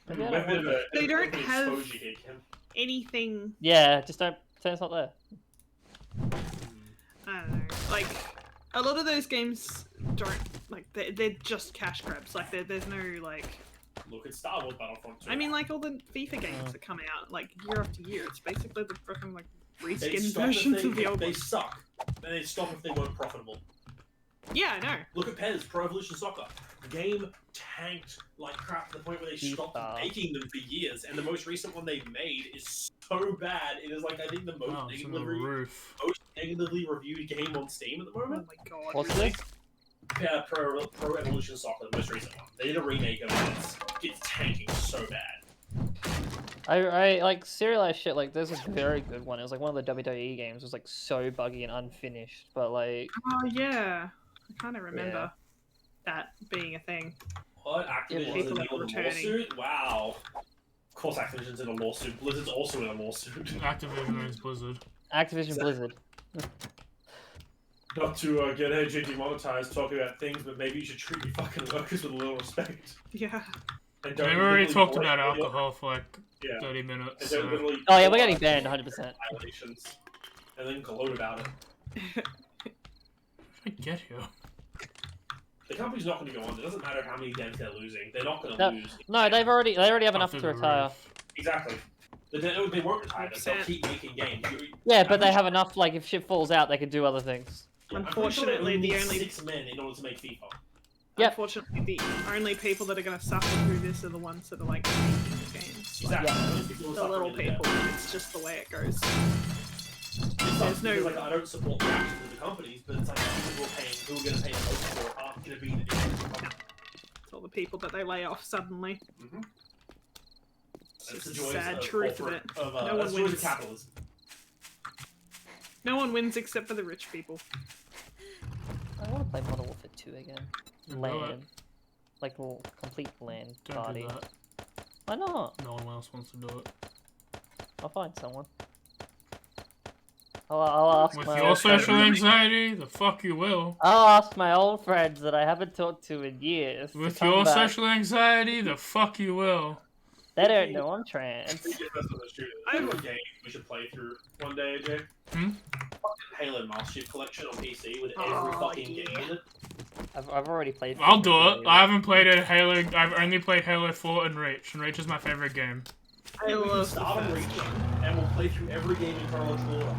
Maybe I don't want it. They don't bit of have- exposure here, Kim. Anything, Yeah, just don't say it's not there. I don't know. Like, a lot of those games don't, like, they're just cash grabs. Like, there's no, like... Look at Star Wars Battlefront 2. I mean, like, all the FIFA games that come out, like, year after year, it's basically the freaking, like, They'd reskin stop if versions of the old they ones. suck. And they'd stop if they weren't profitable. Yeah, I know. Look at PES, Pro Evolution Soccer. The game tanked like crap to the point where they stopped FIFA. making them for years, and the most recent one they've made is so bad. It is like, I think, the most Oh, it's on the negatively, roof. reviewed game on Steam at the Oh moment. my god. What's really? this? Yeah, Pro Evolution Soccer, the most recent one. They did a remake of it. It's tanking so bad. I like serialized shit. Like there's this very good one. It was like one of the WWE games. It was like so buggy and unfinished, but like Oh, yeah. I kind of remember that being a thing. What? Activision's people in like a returning. lawsuit? Wow. Of course Activision's in a lawsuit. Blizzard's also in a lawsuit. Activision owns Blizzard. Activision Exactly. Blizzard. Not to get AJ demonetized talking about things, but maybe you should treat your fucking workers with a little respect. Yeah. And We don't already literally talked bully about your- alcohol for like Yeah. 30 And minutes. don't So. literally Oh yeah, we're getting banned 100%. violations. And then gloat about it. I get here. The company's not going to go on. It doesn't matter how many devs they're losing. They're not going to No, lose. no, they already have enough After to the retire. roof. Exactly. They won't retire. They'll 100%. keep making games. Yeah, but they have enough. Like if shit falls out, they can do other things. I'm pretty Unfortunately, sure they the need only- 6 men in order to make FIFA. Yep. Unfortunately, the only people that are going to suffer through this are the ones that are like making the games. Like, Exactly. Those people are the little suffering in people. debt. It's just the way it goes. It sucks There's no- because, like, I don't support the actions of the companies, but it's like the people who are going to pay the most for it aren't going to be the difference. It's all the people that they lay off suddenly. Mm-hmm. It's That's just the the joys sad of truth of corporate- it. Of, No one that's the joys of wins. capitalism. No one wins except for the rich people. I want to play Modern Warfare 2 again. You know it. LAN. Like complete LAN Don't party. do that. Why not? No one else wants to do it. I'll find someone. I'll ask With my your old friends. social anxiety, the fuck you will. I'll ask my old friends that I haven't talked to in years. to With come your back. social anxiety, the fuck you will. They don't know I'm trans. I have a game we should play through one day, AJ. Hmm? Fucking Halo Master Chief Collection on PC with every Oh, fucking yeah. game in it. I've already played. I'll do it. I haven't played a Halo. I've only played Halo 4 and Reach is my favorite game. I We can love start on the Reach, first one. and we'll play through every game in chronological order.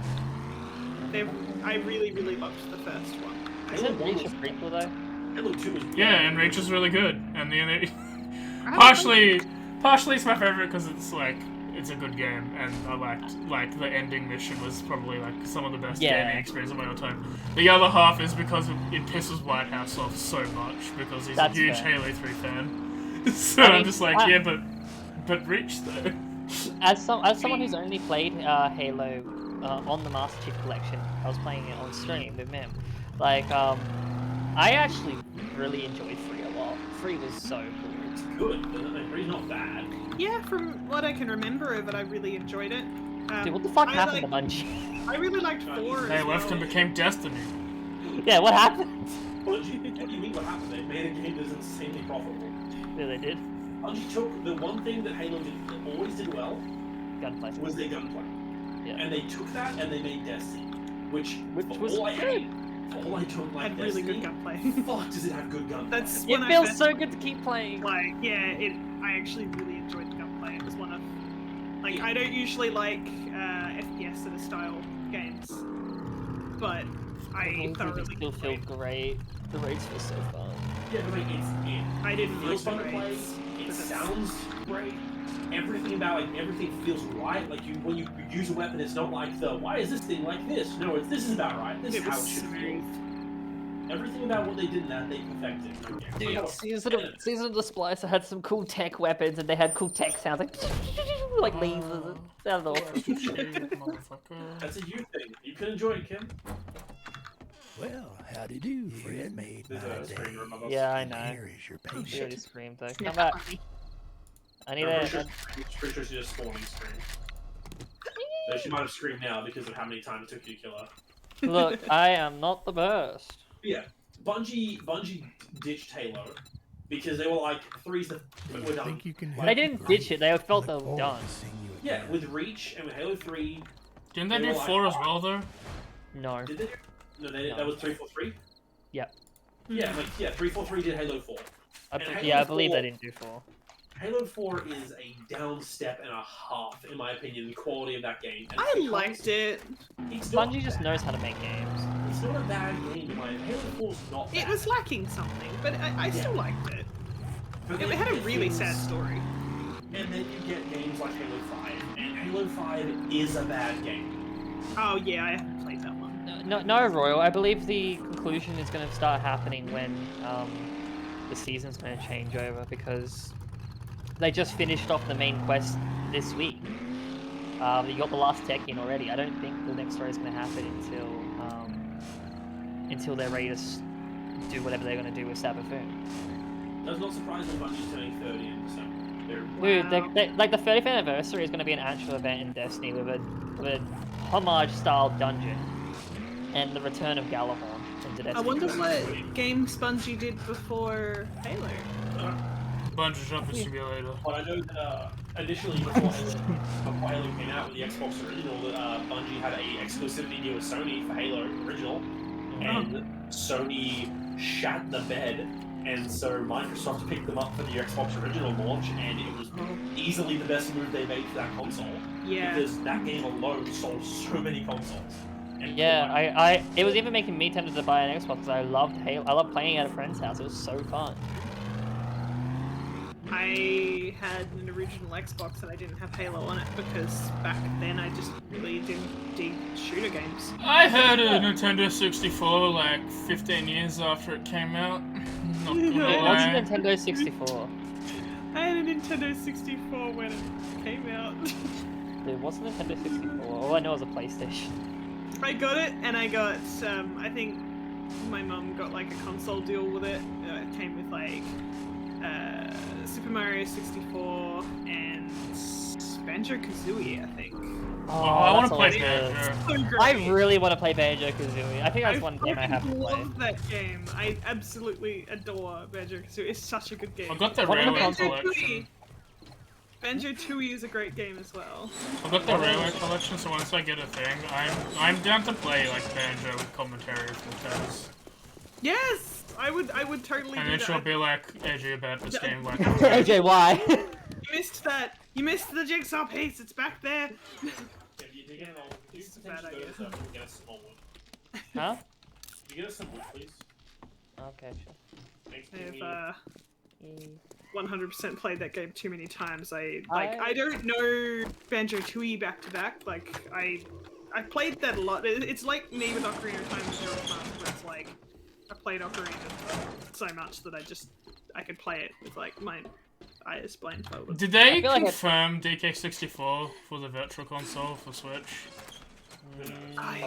I really, really loved the first one. Isn't Reach a prequel though? Halo 2 was Yeah, and Reach is really good. And the I partially it's my favorite because it's like it's a good game, and I liked the ending mission was probably like some of the best gaming experience of my whole time. The other half is because it pisses Whitehouse off so much because he's a huge fair. Halo 3 fan. So I mean, I'm just like, yeah, but Reach though. As someone who's only played Halo on the Master Chief Collection, I was playing it on stream with Mim. Like, I actually really enjoyed 3 a lot. 3 was so cool. It's good, but it's not bad. Yeah, from what I can remember of it, I really enjoyed it. Dude, what the fuck I happened to like- Bungie? I really liked 4 They as left well. and became Destiny. Yeah, what happened? Bungie, what do you mean what happened? They made a game that's insanely profitable. Yeah, they did. Bungie took the one thing that Halo always did well Gunplay. was their gunplay. Yeah. And they took that and they made Destiny. Which for was all I good. hate, for all I don't like Had really Destiny, good gunplay. fuck does it have good gunplay. That's It when I feels first, so good to keep playing. like, yeah, I actually really enjoyed the gunplay. It was one of, like, I don't usually like FPS sort of style games, but I thoroughly still feel enjoyed. great. The raids feel so fun. Yeah, but it I didn't feels like fun the to play. raids. It sounds great. Everything about everything feels right. Like when you use a weapon, it's not like why is this thing like this? No, this is about right. This is how it was should feel. smooth. Everything about what they did in that, they perfected. Dude, Season of the Splicer had some cool tech weapons, and they had cool tech sounds like lasers. It sounded awesome. That's a you thing. You can enjoy it, Kim. Well, howdy do, friend. Made my There's a day. screen room above. Yeah, I And know. here is your She paycheck. already screamed though. Yeah, Come back. funny. I need I'm a. pretty sure she just spawning scream. Though she might have screamed now because of how many times it took you to kill her. Look, I am not the best. But yeah, Bungie ditched Halo because they were like, three's the we're done. Think you can They help didn't me? ditch it. They felt they Look were forward done. to seeing you Yeah, again. with Reach and with Halo 3, Didn't they They do were like, 4 as well though? No. did they? No, No. that was 343. Yep. Yeah, like 343 did Halo 4. And Halo Yeah, I believe 4 they didn't do 4. Halo 4 is a down step and a half, in my opinion, in the quality of that game. And I because liked it. It's not Bungie just bad. knows how to make games. It's not a bad game, in my opinion. Halo 4 is not bad. It was lacking something, but I still liked it. But It then had a you get really things- sad story. And then you get games like Halo 5, and Halo 5 is a bad game. Oh yeah, I haven't played that one. No, Royal. I believe the conclusion is going to start happening when the season's going to change over because they just finished off the main quest this week. You got the last tech in already. I don't think the next story is going to happen until they're ready to do whatever they're going to do with Sabafoon. Does not surprise me Bungie's turning 30 in December. Dude, Wow. like the 30th anniversary is going to be an actual event in Destiny with a homage-style dungeon and the return of Galahorn into Destiny. I wonder what games Bungie did before Halo. Bungee Jumping Simulator. But I know that initially, before Halo came out with the Xbox original, Bungie had a exclusivity deal with Sony for Halo original, and Sony shat the bed, and so Microsoft picked them up for the Xbox original launch, and it was easily the best move they made for that console, Yeah. because that game alone sold so many consoles. And Yeah, it was even making me tempted to buy an Xbox because I loved Halo. I loved playing at a friend's house. It was so fun. I had an original Xbox and I didn't have Halo on it because back then I just really didn't dig shooter games. I had a Nintendo 64 like 15 years after it came out. Not gonna It was lie. Nintendo 64. I had a Nintendo 64 when it came out. It wasn't Nintendo 64. All I know is a PlayStation. I got it and I got, I think my mum got like a console deal with it. It came with like Super Mario 64 and Banjo-Kazooie, I think. Oh, I want that's to play always good. Banjo. So great. I really want to play Banjo-Kazooie. I think that's one game I have to fucking play. love that game. I absolutely adore Banjo-Kazooie. It's such a good game. I got the What are the Railway consoles? Collection. Banjo-Tooie is a great game as well. I got the Railway Collection, so once I get a thing, I'm down to play like Banjo with commentary from Taz. Yes! I would totally And do then that. she'll be like, AJ about this game, like, AJ, why? You missed that. You missed the jigsaw piece. It's back there. If you get an old, you It's a potentially bad go to idea. the server and get us some more wood. Huh? You get us some wood, please. Okay, sure. Thanks, I've Jimmy. 100% played that game too many times. I don't know Banjo-Tooie back to back. Like I played that a lot. It's like me with Ocarina of Time and Zero Mask, where it's like I played Ocarina so much that I could play it with like my eyes blindfolded. Did they feel like confirm DK64 for the Virtual Console for Switch?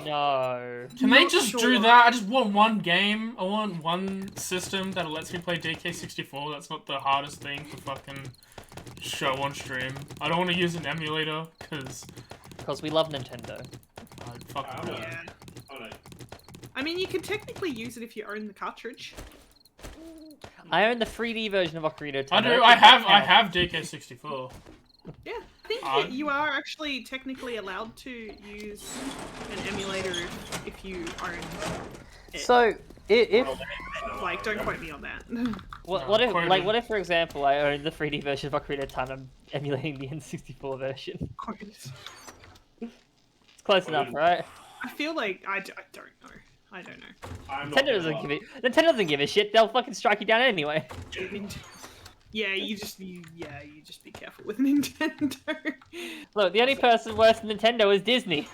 No. Can they Not just do sure. that? I just want one game. I want one system that lets me play DK64. That's not the hardest thing to fucking show on stream. I don't want to use an emulator, because we love Nintendo. fuck no. Yeah. Oh no. I mean, you can technically use it if you own the cartridge. I own the 3D version of Ocarina of I Time. do. I have DK64. Yeah, I think you are actually technically allowed to use an emulator if you own it. So, if Like, don't quote me on that. what if quoted. like what if, for example, I own the 3D version of Ocarina of Time, I'm emulating the N64 version. It's close enough, right? I feel like I don't know. I don't know. I'm not Nintendo gonna doesn't lie. give it. Nintendo doesn't give a shit. They'll fucking strike you down anyway. Yeah, you just be careful with Nintendo. Look, the only person worse than Nintendo is Disney.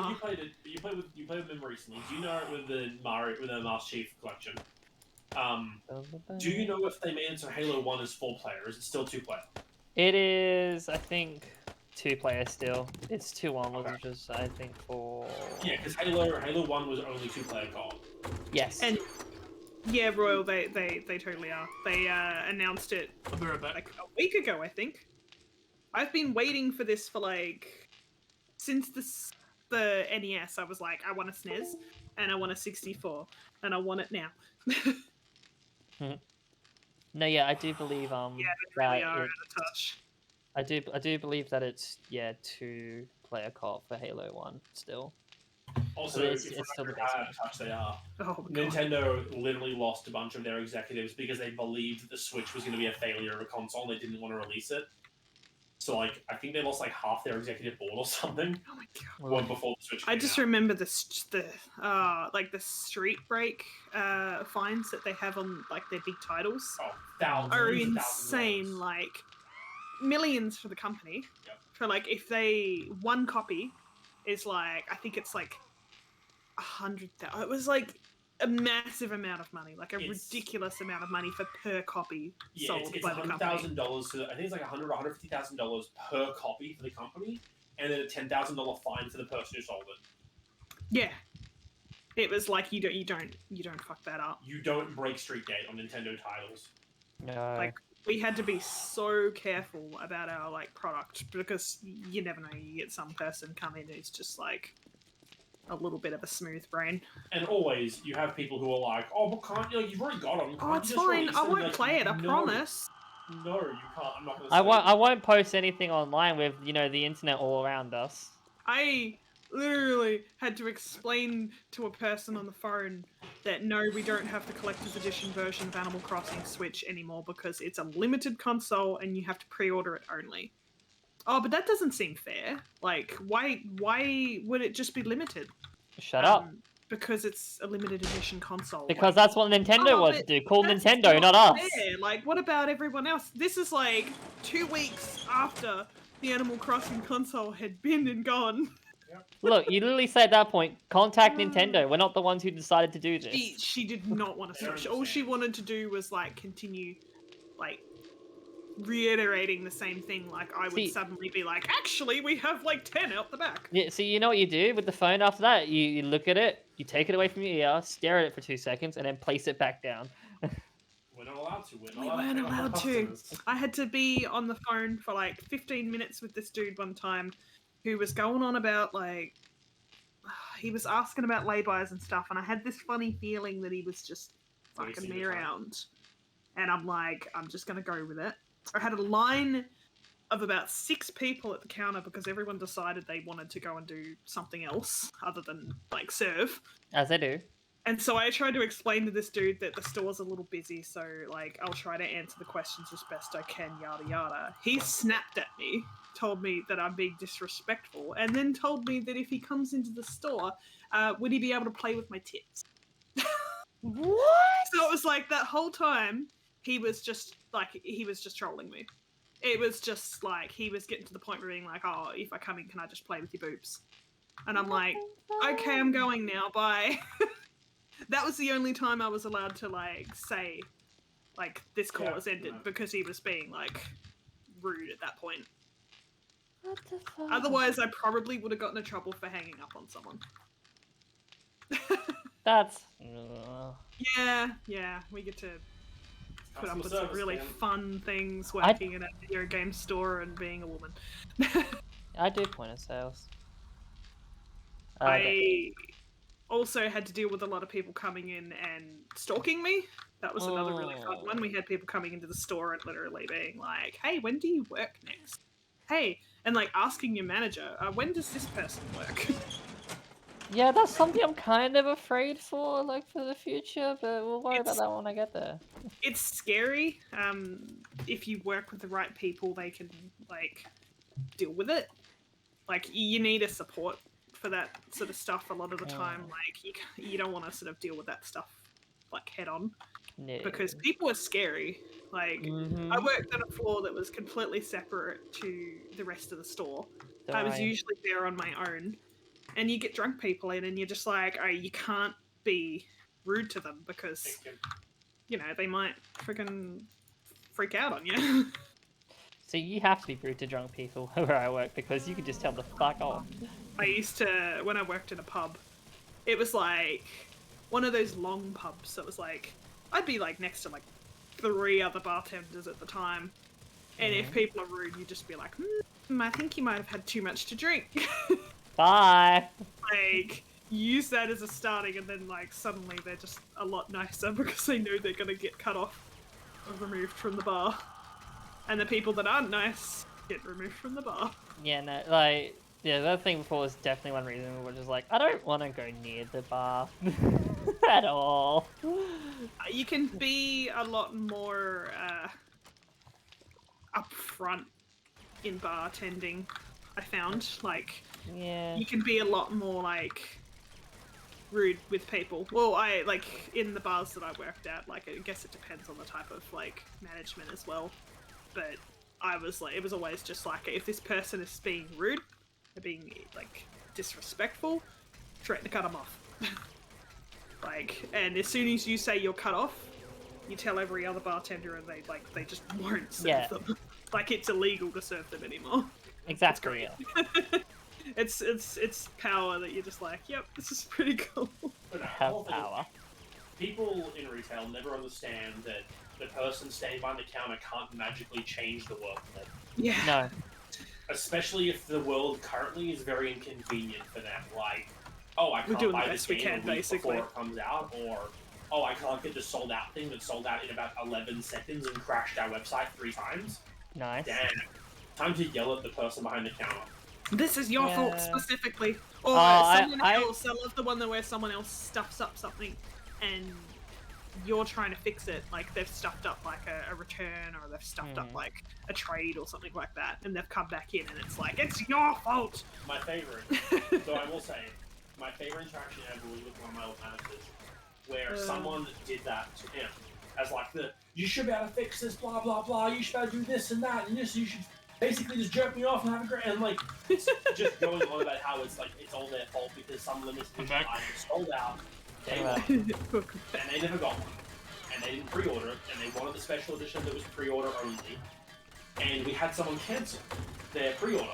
You played with them recently. Do you know with the Master Chief collection? Do you know if they made it so Halo 1 is 4-player? Or is it still 2-player? It is, I think, 2-player still. It's 2 onwards, Okay. which is, I think, for... Yeah, because Halo 1 was only 2-player co-op. Yes. And yeah, Royal, they totally are. They announced it I'll be right back. like a week ago, I think. I've been waiting for this for like since the NES. I was like, I want a SNES and I want a 64 and I want it now. No, yeah, I do believe Yeah, they that really are out it's, of touch. I do believe that it's 2-player co-op for Halo 1 still. Also, It's if still the remember best how one. out of touch they are. Oh my God. Nintendo literally lost a bunch of their executives because they believed that the Switch was going to be a failure of a console and they didn't want to release it. So, like, I think they lost like half their executive board or something Oh my God. one before the Switch I came just out. remember the street break fines that they have on like their big titles Oh, thousands are and thousands of insane. dollars. Like millions for the company. Yep. For like if one copy is like I think it's like 100,000. It was like a massive amount of money, like a It's- ridiculous amount of money for per copy Yeah, sold it's by the company. $100,000. So I think it's like $100,000 or $150,000 per copy for the company, and then a $10,000 fine for the person who sold it. Yeah, it was like you don't fuck that up. You don't break Street Gate on Nintendo titles. No. Like we had to be so careful about our like product because you never know. You get some person come in who's just like a little bit of a smooth brain. And always, you have people who are like, "Oh, but can't you? Like, you've already got them. Oh, it's fine. I won't play it. I promise. No, you can't. I'm not gonna. I won't post anything online with, the internet all around us. I literally had to explain to a person on the phone that no, we don't have the collector's edition version of Animal Crossing Switch anymore because it's a limited console and you have to pre-order it only. Oh, but that doesn't seem fair. Like, why would it just be limited? Shut up. Because it's a limited edition console. Because like, that's what Nintendo oh, wants but to do. Call that's Nintendo, not us. fair. Like, what about everyone else? This is like 2 weeks after the Animal Crossing console had been and gone. Look, you literally say at that point, contact Nintendo. We're not the ones who decided to do this. She did not want to switch. All she wanted to do was like continue, like reiterating the same thing. Like I would suddenly be like, actually, we have like 10 out the back. Yeah, so you know what you do with the phone after that? You look at it, you take it away from your ear, stare at it for 2 seconds, and then place it back down. We're not allowed to. We weren't allowed to. I had to be on the phone for like 15 minutes with this dude one time who was going on about like he was asking about lay-bys and stuff, and I had this funny feeling that he was just fucking me around. And I'm like, I'm just gonna go with it. I had a line of about 6 people at the counter because everyone decided they wanted to go and do something else other than like serve. As they do. And so I tried to explain to this dude that the store's a little busy, so like I'll try to answer the questions as best I can, yada yada. He snapped at me, told me that I'm being disrespectful, and then told me that if he comes into the store, would he be able to play with my tits? What? So it was like that whole time he was just trolling me. It was just like he was getting to the point where being like, "Oh, if I come in, can I just play with your boobs?" And I'm like, "Okay, I'm going now. Bye." That was the only time I was allowed to like say, like, this call has ended because he was being like rude at that point. What the fuck? Otherwise, I probably would have gotten in trouble for hanging up on someone. That's. Yeah, we get to put up with some really fun things I- working in a video game store and being a woman. I do point of sales. I also had to deal with a lot of people coming in and stalking me. That was another really fun one. We had people coming into the store and literally being like, "Hey, when do you work next? Hey," and like asking your manager, "When does this person work?" Yeah, that's something I'm kind of afraid for, like, for the future, but we'll worry about that when I get there. It's scary. If you work with the right people, they can like deal with it. Like you need a support for that sort of stuff a lot of the time. Like you don't want to sort of deal with that stuff like head on because people are scary. Like I worked on a floor that was completely separate to the rest of the store. I was usually there on my own, and you get drunk people in, and you're just like, oh, you can't be rude to them because you know they might freaking freak out on you. So you have to be rude to drunk people where I work because you can just tell them to fuck off. I used to, when I worked in a pub, it was like one of those long pubs. So it was like, I'd be like next to like 3 other bartenders at the time. And if people are rude, you just be like, I think you might have had too much to drink. Bye! Like, use that as a starting, and then like suddenly they're just a lot nicer because they know they're going to get cut off or removed from the bar. And the people that aren't nice get removed from the bar. Yeah, no, like, yeah, that thing before was definitely one reason we were just like, I don't want to go near the bar at all. You can be a lot more upfront in bartending, I found. Like, Yeah. you can be a lot more, like, rude with people. Well, I, like, in the bars that I worked at, like, I guess it depends on the type of, like, management as well. But I was like, it was always just like, if this person is being rude, they're being like disrespectful, threaten to cut them off. Like, and as soon as you say you're cut off, you tell every other bartender, and they just won't serve them. Like it's illegal to serve them anymore. Exactly. It's power that you're just like, yep, this is pretty cool. Have power. People in retail never understand that the person standing behind the counter can't magically change the world. Yeah. No. Especially if the world currently is very inconvenient for them. Like, oh, I can't buy this game a week before it comes out, or oh, I can't get the sold out thing that sold out in about 11 seconds and crashed our website 3 times. Nice. Damn. Time to yell at the person behind the counter. This is your fault specifically. Or someone else. I love the one where someone else stuffs up something and you're trying to fix it. Like they've stuffed up like a return, or they've stuffed up like a trade or something like that, and they've come back in and it's like, it's your fault! My favorite, so I will say, my favorite interaction ever was with one of my old managers, where someone did that to him. As like you should be able to fix this, blah blah blah, you should be able to do this and that and this, you should basically just jerk me off and have a great, and like, it's just going on about how it's like, it's all their fault because some limited edition item sold out, day one, and they never got one. And they didn't pre-order it, and they wanted the special edition that was pre-order only. And we had someone cancel their pre-order.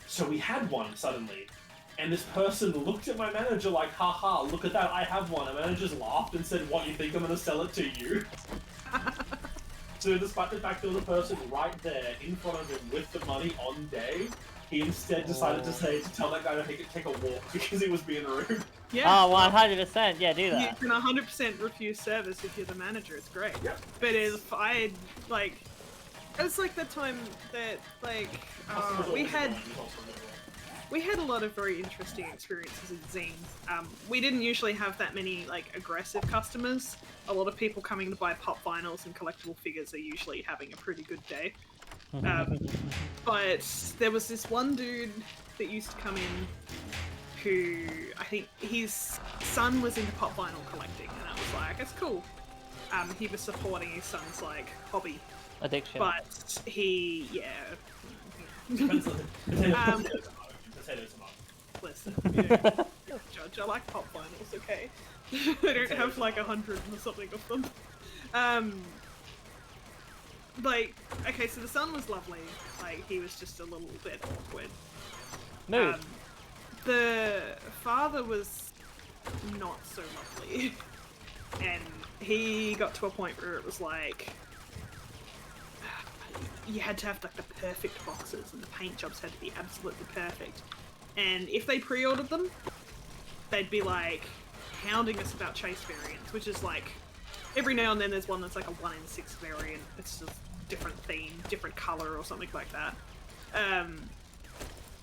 So we had one suddenly. And this person looked at my manager like, haha, look at that, I have one. And the manager just laughed and said, what, you think I'm going to sell it to you? So despite the fact there was a person right there in front of him with the money on day, he instead decided to tell that guy to take a walk because he was being rude. Yeah. Oh, 100%. Yeah, do that. You can 100% refuse service if you're the manager. It's great. Yep. But if I like, it was like the time that like we had. we had a lot of very interesting experiences in Zine. We didn't usually have that many like aggressive customers. A lot of people coming to buy pop vinyls and collectible figures are usually having a pretty good day. But there was this one dude that used to come in who I think his son was into pop vinyl collecting, and I was like, that's cool. He was supporting his son's like hobby. Addiction. But he, Potatoes listen, you don't judge. I like pop vinyls, okay? I don't have like 100 or something of them. Like, okay, so the son was lovely. Like, he was just a little bit awkward. Mood. The father was not so lovely. And he got to a point where it was like, you had to have like the perfect boxes and the paint jobs had to be absolutely perfect. And if they pre-ordered them, they'd be like hounding us about chase variants, which is like every now and then there's one that's like a 1 in 6 variant. It's just different theme, different color or something like that.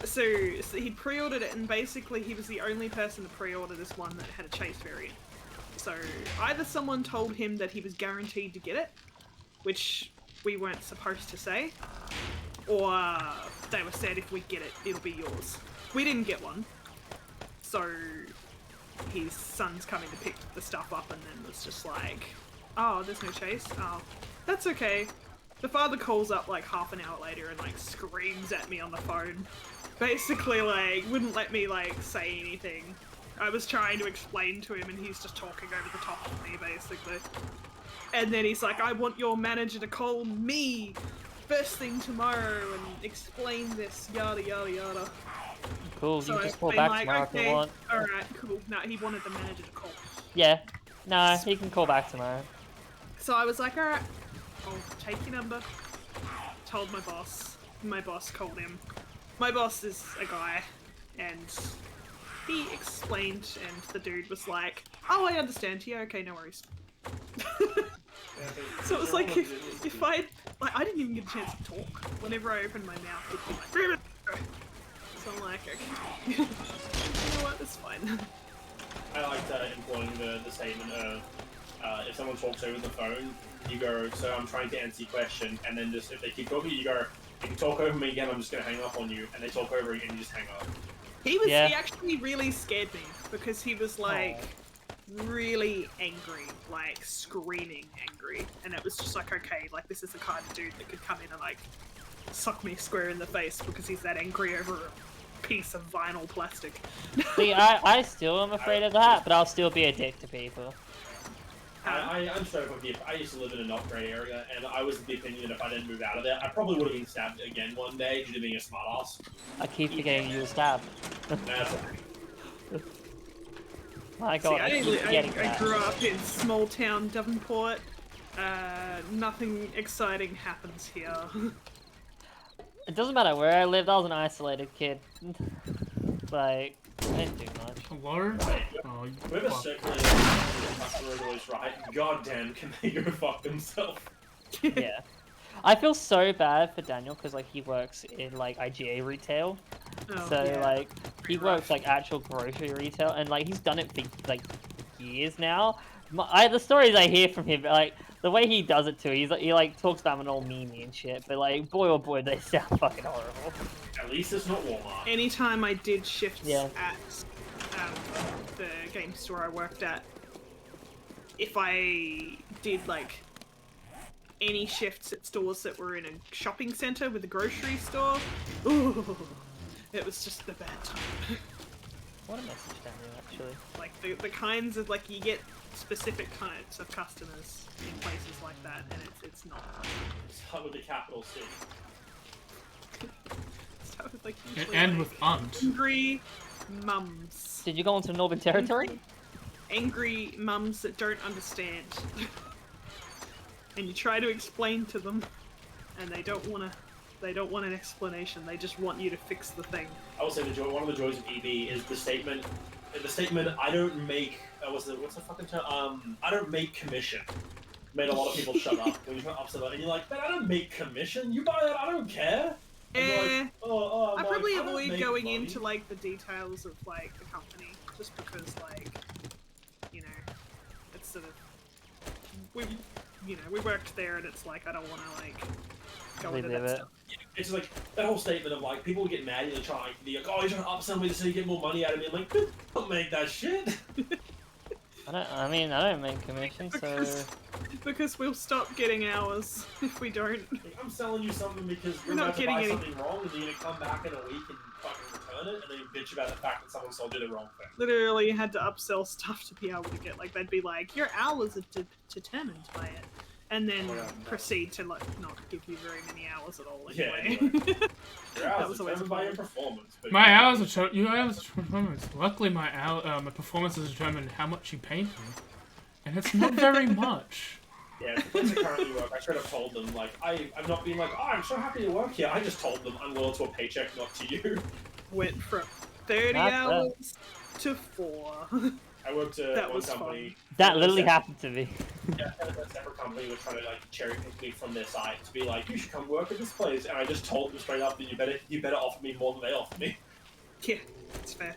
So he pre-ordered it, and basically he was the only person to pre-order this one that had a chase variant. So either someone told him that he was guaranteed to get it, which we weren't supposed to say, or they were said if we get it, it'll be yours. We didn't get one, so his son's coming to pick the stuff up and then was just like, oh, there's no chase? Oh, that's okay. The father calls up like half an hour later and like screams at me on the phone. Basically like, wouldn't let me like say anything. I was trying to explain to him and he's just talking over the top of me basically. And then he's like, I want your manager to call me first thing tomorrow and explain this, yada yada yada. Cool, So you just I've call been back like, tomorrow okay, if you want. alright, cool. No, he wanted the manager to call. Yeah. Nah, he can call back tomorrow. So I was like, alright, I'll take your number. Told my boss. My boss called him. My boss is a guy, and he explained, and the dude was like, oh, I understand. Yeah, okay, no worries. So it was like, if I didn't even get a chance to talk. Whenever I opened my mouth, it'd be like, so I'm like, okay. You know what, it's fine. I liked employing the statement of, if someone talks over the phone, you go, so I'm trying to answer your question, and then just, if they keep talking, you go, if you talk over me again, I'm just going to hang up on you, and they talk over you, and you just hang up. He actually really scared me, because he was like, really angry, like screaming angry, and it was just like, okay, like this is the kind of dude that could come in and like suck me square in the face because he's that angry over a piece of vinyl plastic. See, I still am afraid of that, but I'll still be a dick to people. I'm straight up with you. I used to live in a not great area, and I was of the opinion that if I didn't move out of there, I probably would have been stabbed again one day due to being a smartass. I keep forgetting you were stabbed. That's My god, I keep forgetting I that. grew up in small town Devonport. Nothing exciting happens here. It doesn't matter where I lived, I was an isolated kid. Like, I didn't do much. Hello? Oh, you whoever fuck. circulated the customer is always right. Goddamn, can they go fuck themselves? Yeah. I feel so bad for Daniel because like he works in like IGA retail. Oh, So yeah. like he Pretty works rough. like actual grocery retail and like he's done it for like years now. The stories I hear from him, like the way he does it too, he like talks about an old meme and shit, but like boy oh boy they sound fucking horrible. At least it's not Walmart. Anytime I did shifts Yeah. at the game store I worked at, if I did like any shifts at stores that were in a shopping centre with a grocery store, ooh, it was just the bad time. What a message, Daniel, actually. Like the kinds of like you get specific kinds of customers in places like that, and it's not. Start with the capital C. Start with like usually And like, with aunt. angry mums. Did you go into Northern Territory? Angry mums that don't understand. And you try to explain to them, and they don't want an explanation. They just want you to fix the thing. I will say one of the joys of EB is the statement. I don't make. What's the fucking term? I don't make commission. Made a lot of people shut up when you try to upsell it, and you're like, man, I don't make commission. You buy that, I don't care. Eh, I Mike, probably I don't avoid make going money. into like the details of like the company, just because like, you know, it's sort of we worked there, and it's like I don't want to like go into Relive that it. stuff. It's like that whole statement of like people get mad and try like, oh, you're trying to upsell me so you get more money out of me. I'm like, don't make that shit. I mean, I don't make commission, so... Because we'll stop getting hours if we don't. Like, I'm selling you something because We're you're not about to getting buy any- something wrong, and then you're gonna come back in a week and fucking return it, and then you bitch about the fact that someone sold you the wrong thing. Literally had to upsell stuff to be able to get, like, they'd be like, your hours are determined by it. And then Oh, yeah, no. proceed to, like, not give you very many hours at all Yeah, anyway. Your That hours was are always determined by your performance. But My hours are your hours are performance. Luckily, my performance is determined how much you paid me, and it's not very much. Yeah, the place I currently work, I straight up told them, like, I'm not being like, oh, I'm so happy to work here. I just told them I'm loyal to a paycheck, not to you. Went from 30 Not bad. hours to 4. I worked at That one was company. That literally happened to me. Yeah, a separate company was trying to like cherry pick me from their site to be like, you should come work at this place, and I just told them straight up that you better offer me more than they offer me. Yeah, it's fair.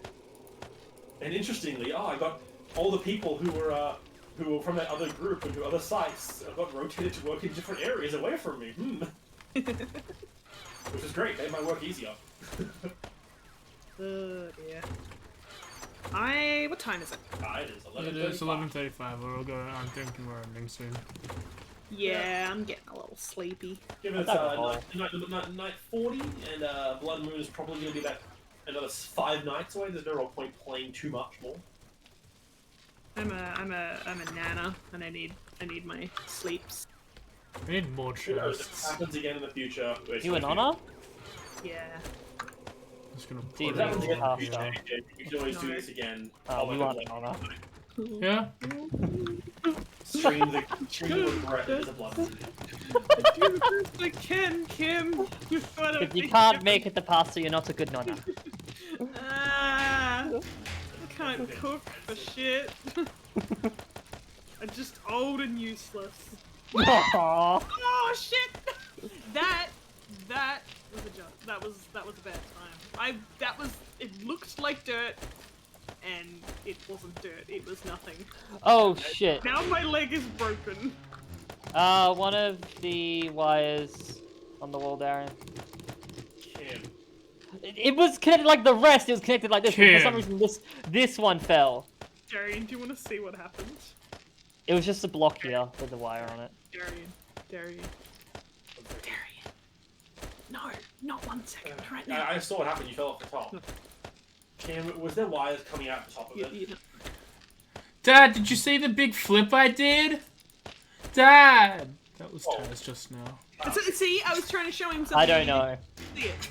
And interestingly, I got all the people who were from that other group and to other sites got rotated to work in different areas away from me. Which is great, made my work easier. Oh dear. What time is it? It is 11:35. It is 11:35. We'll go. I'm thinking we're ending soon. Yeah, I'm getting a little sleepy. Given it's night 40, and Blood Moon is probably going to be about another 5 nights away. There's no real point playing too much more. I'm a nana, and I need my sleeps. We need more Who knows, if it chests. happens again in the future. You and Honor? Yeah. I'm just gonna Do you put If it happens it again all in the Half future, star. you can always do this again. Oh, you want an Honor. Yeah. Stream the regret that is a Blood Moon. I can, Kim. If you can't make it to pasta, you're not a good nonna. I can't cook for shit. I'm just old and useless. Aww. Oh shit! That was a joke. That was a bad time. It looked like dirt, and it wasn't dirt. It was nothing. Oh shit. Now my leg is broken. One of the wires on the wall, Darren. Kim. It was connected like the rest. It was connected like this. But for some Kim. reason, this one fell. Darian, do you want to see what happened? It was just a block here with the wire on it. Darian. No, not 1 second. Right now. I saw what happened. You fell off the top. Kim, was there wires coming out the top of it? Dad, did you see the big flip I did? Dad! That was Taz just now. See, I was trying to show him something. I don't know. See it.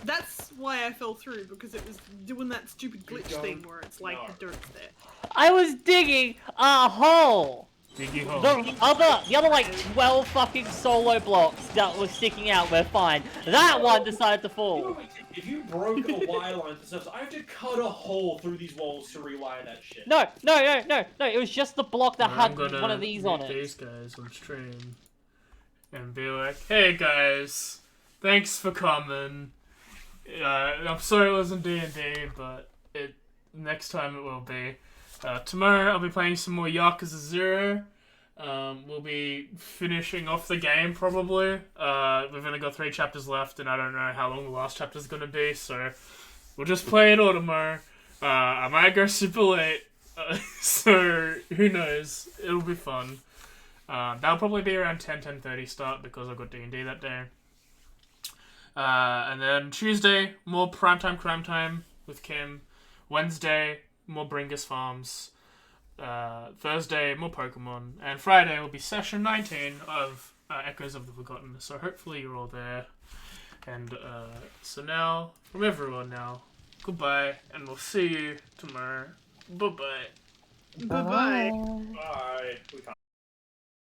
That's why I fell through, because it was doing that stupid glitch thing where it's like the dirt's there. I was digging a hole. Diggy hole. The other like 12 fucking solo blocks that were sticking out were fine. That one decided to fall. If you broke a wire line for surface, I have to cut a hole through these walls to rewire that shit. No. It was just the block that had one of these on meet it. these guys on stream and be like, "Hey guys, thanks for coming. I'm sorry it wasn't D&D, but next time it will be. Tomorrow I'll be playing some more Yakuza 0. We'll be finishing off the game probably. We've only got 3 chapters left, and I don't know how long the last chapter's gonna be, so we'll just play it all tomorrow. I might go super late, so who knows? It'll be fun. That'll probably be around 10:30 start because I've got D&D that day. And then Tuesday, more primetime crime time with Kim. Wednesday, more Bringus Farms. Thursday, more Pokemon. And Friday will be session 19 of Echoes of the Forgotten. So hopefully you're all there. And so now, from everyone now, goodbye. And we'll see you tomorrow. Bye-bye. Bye-bye. Bye. We can't.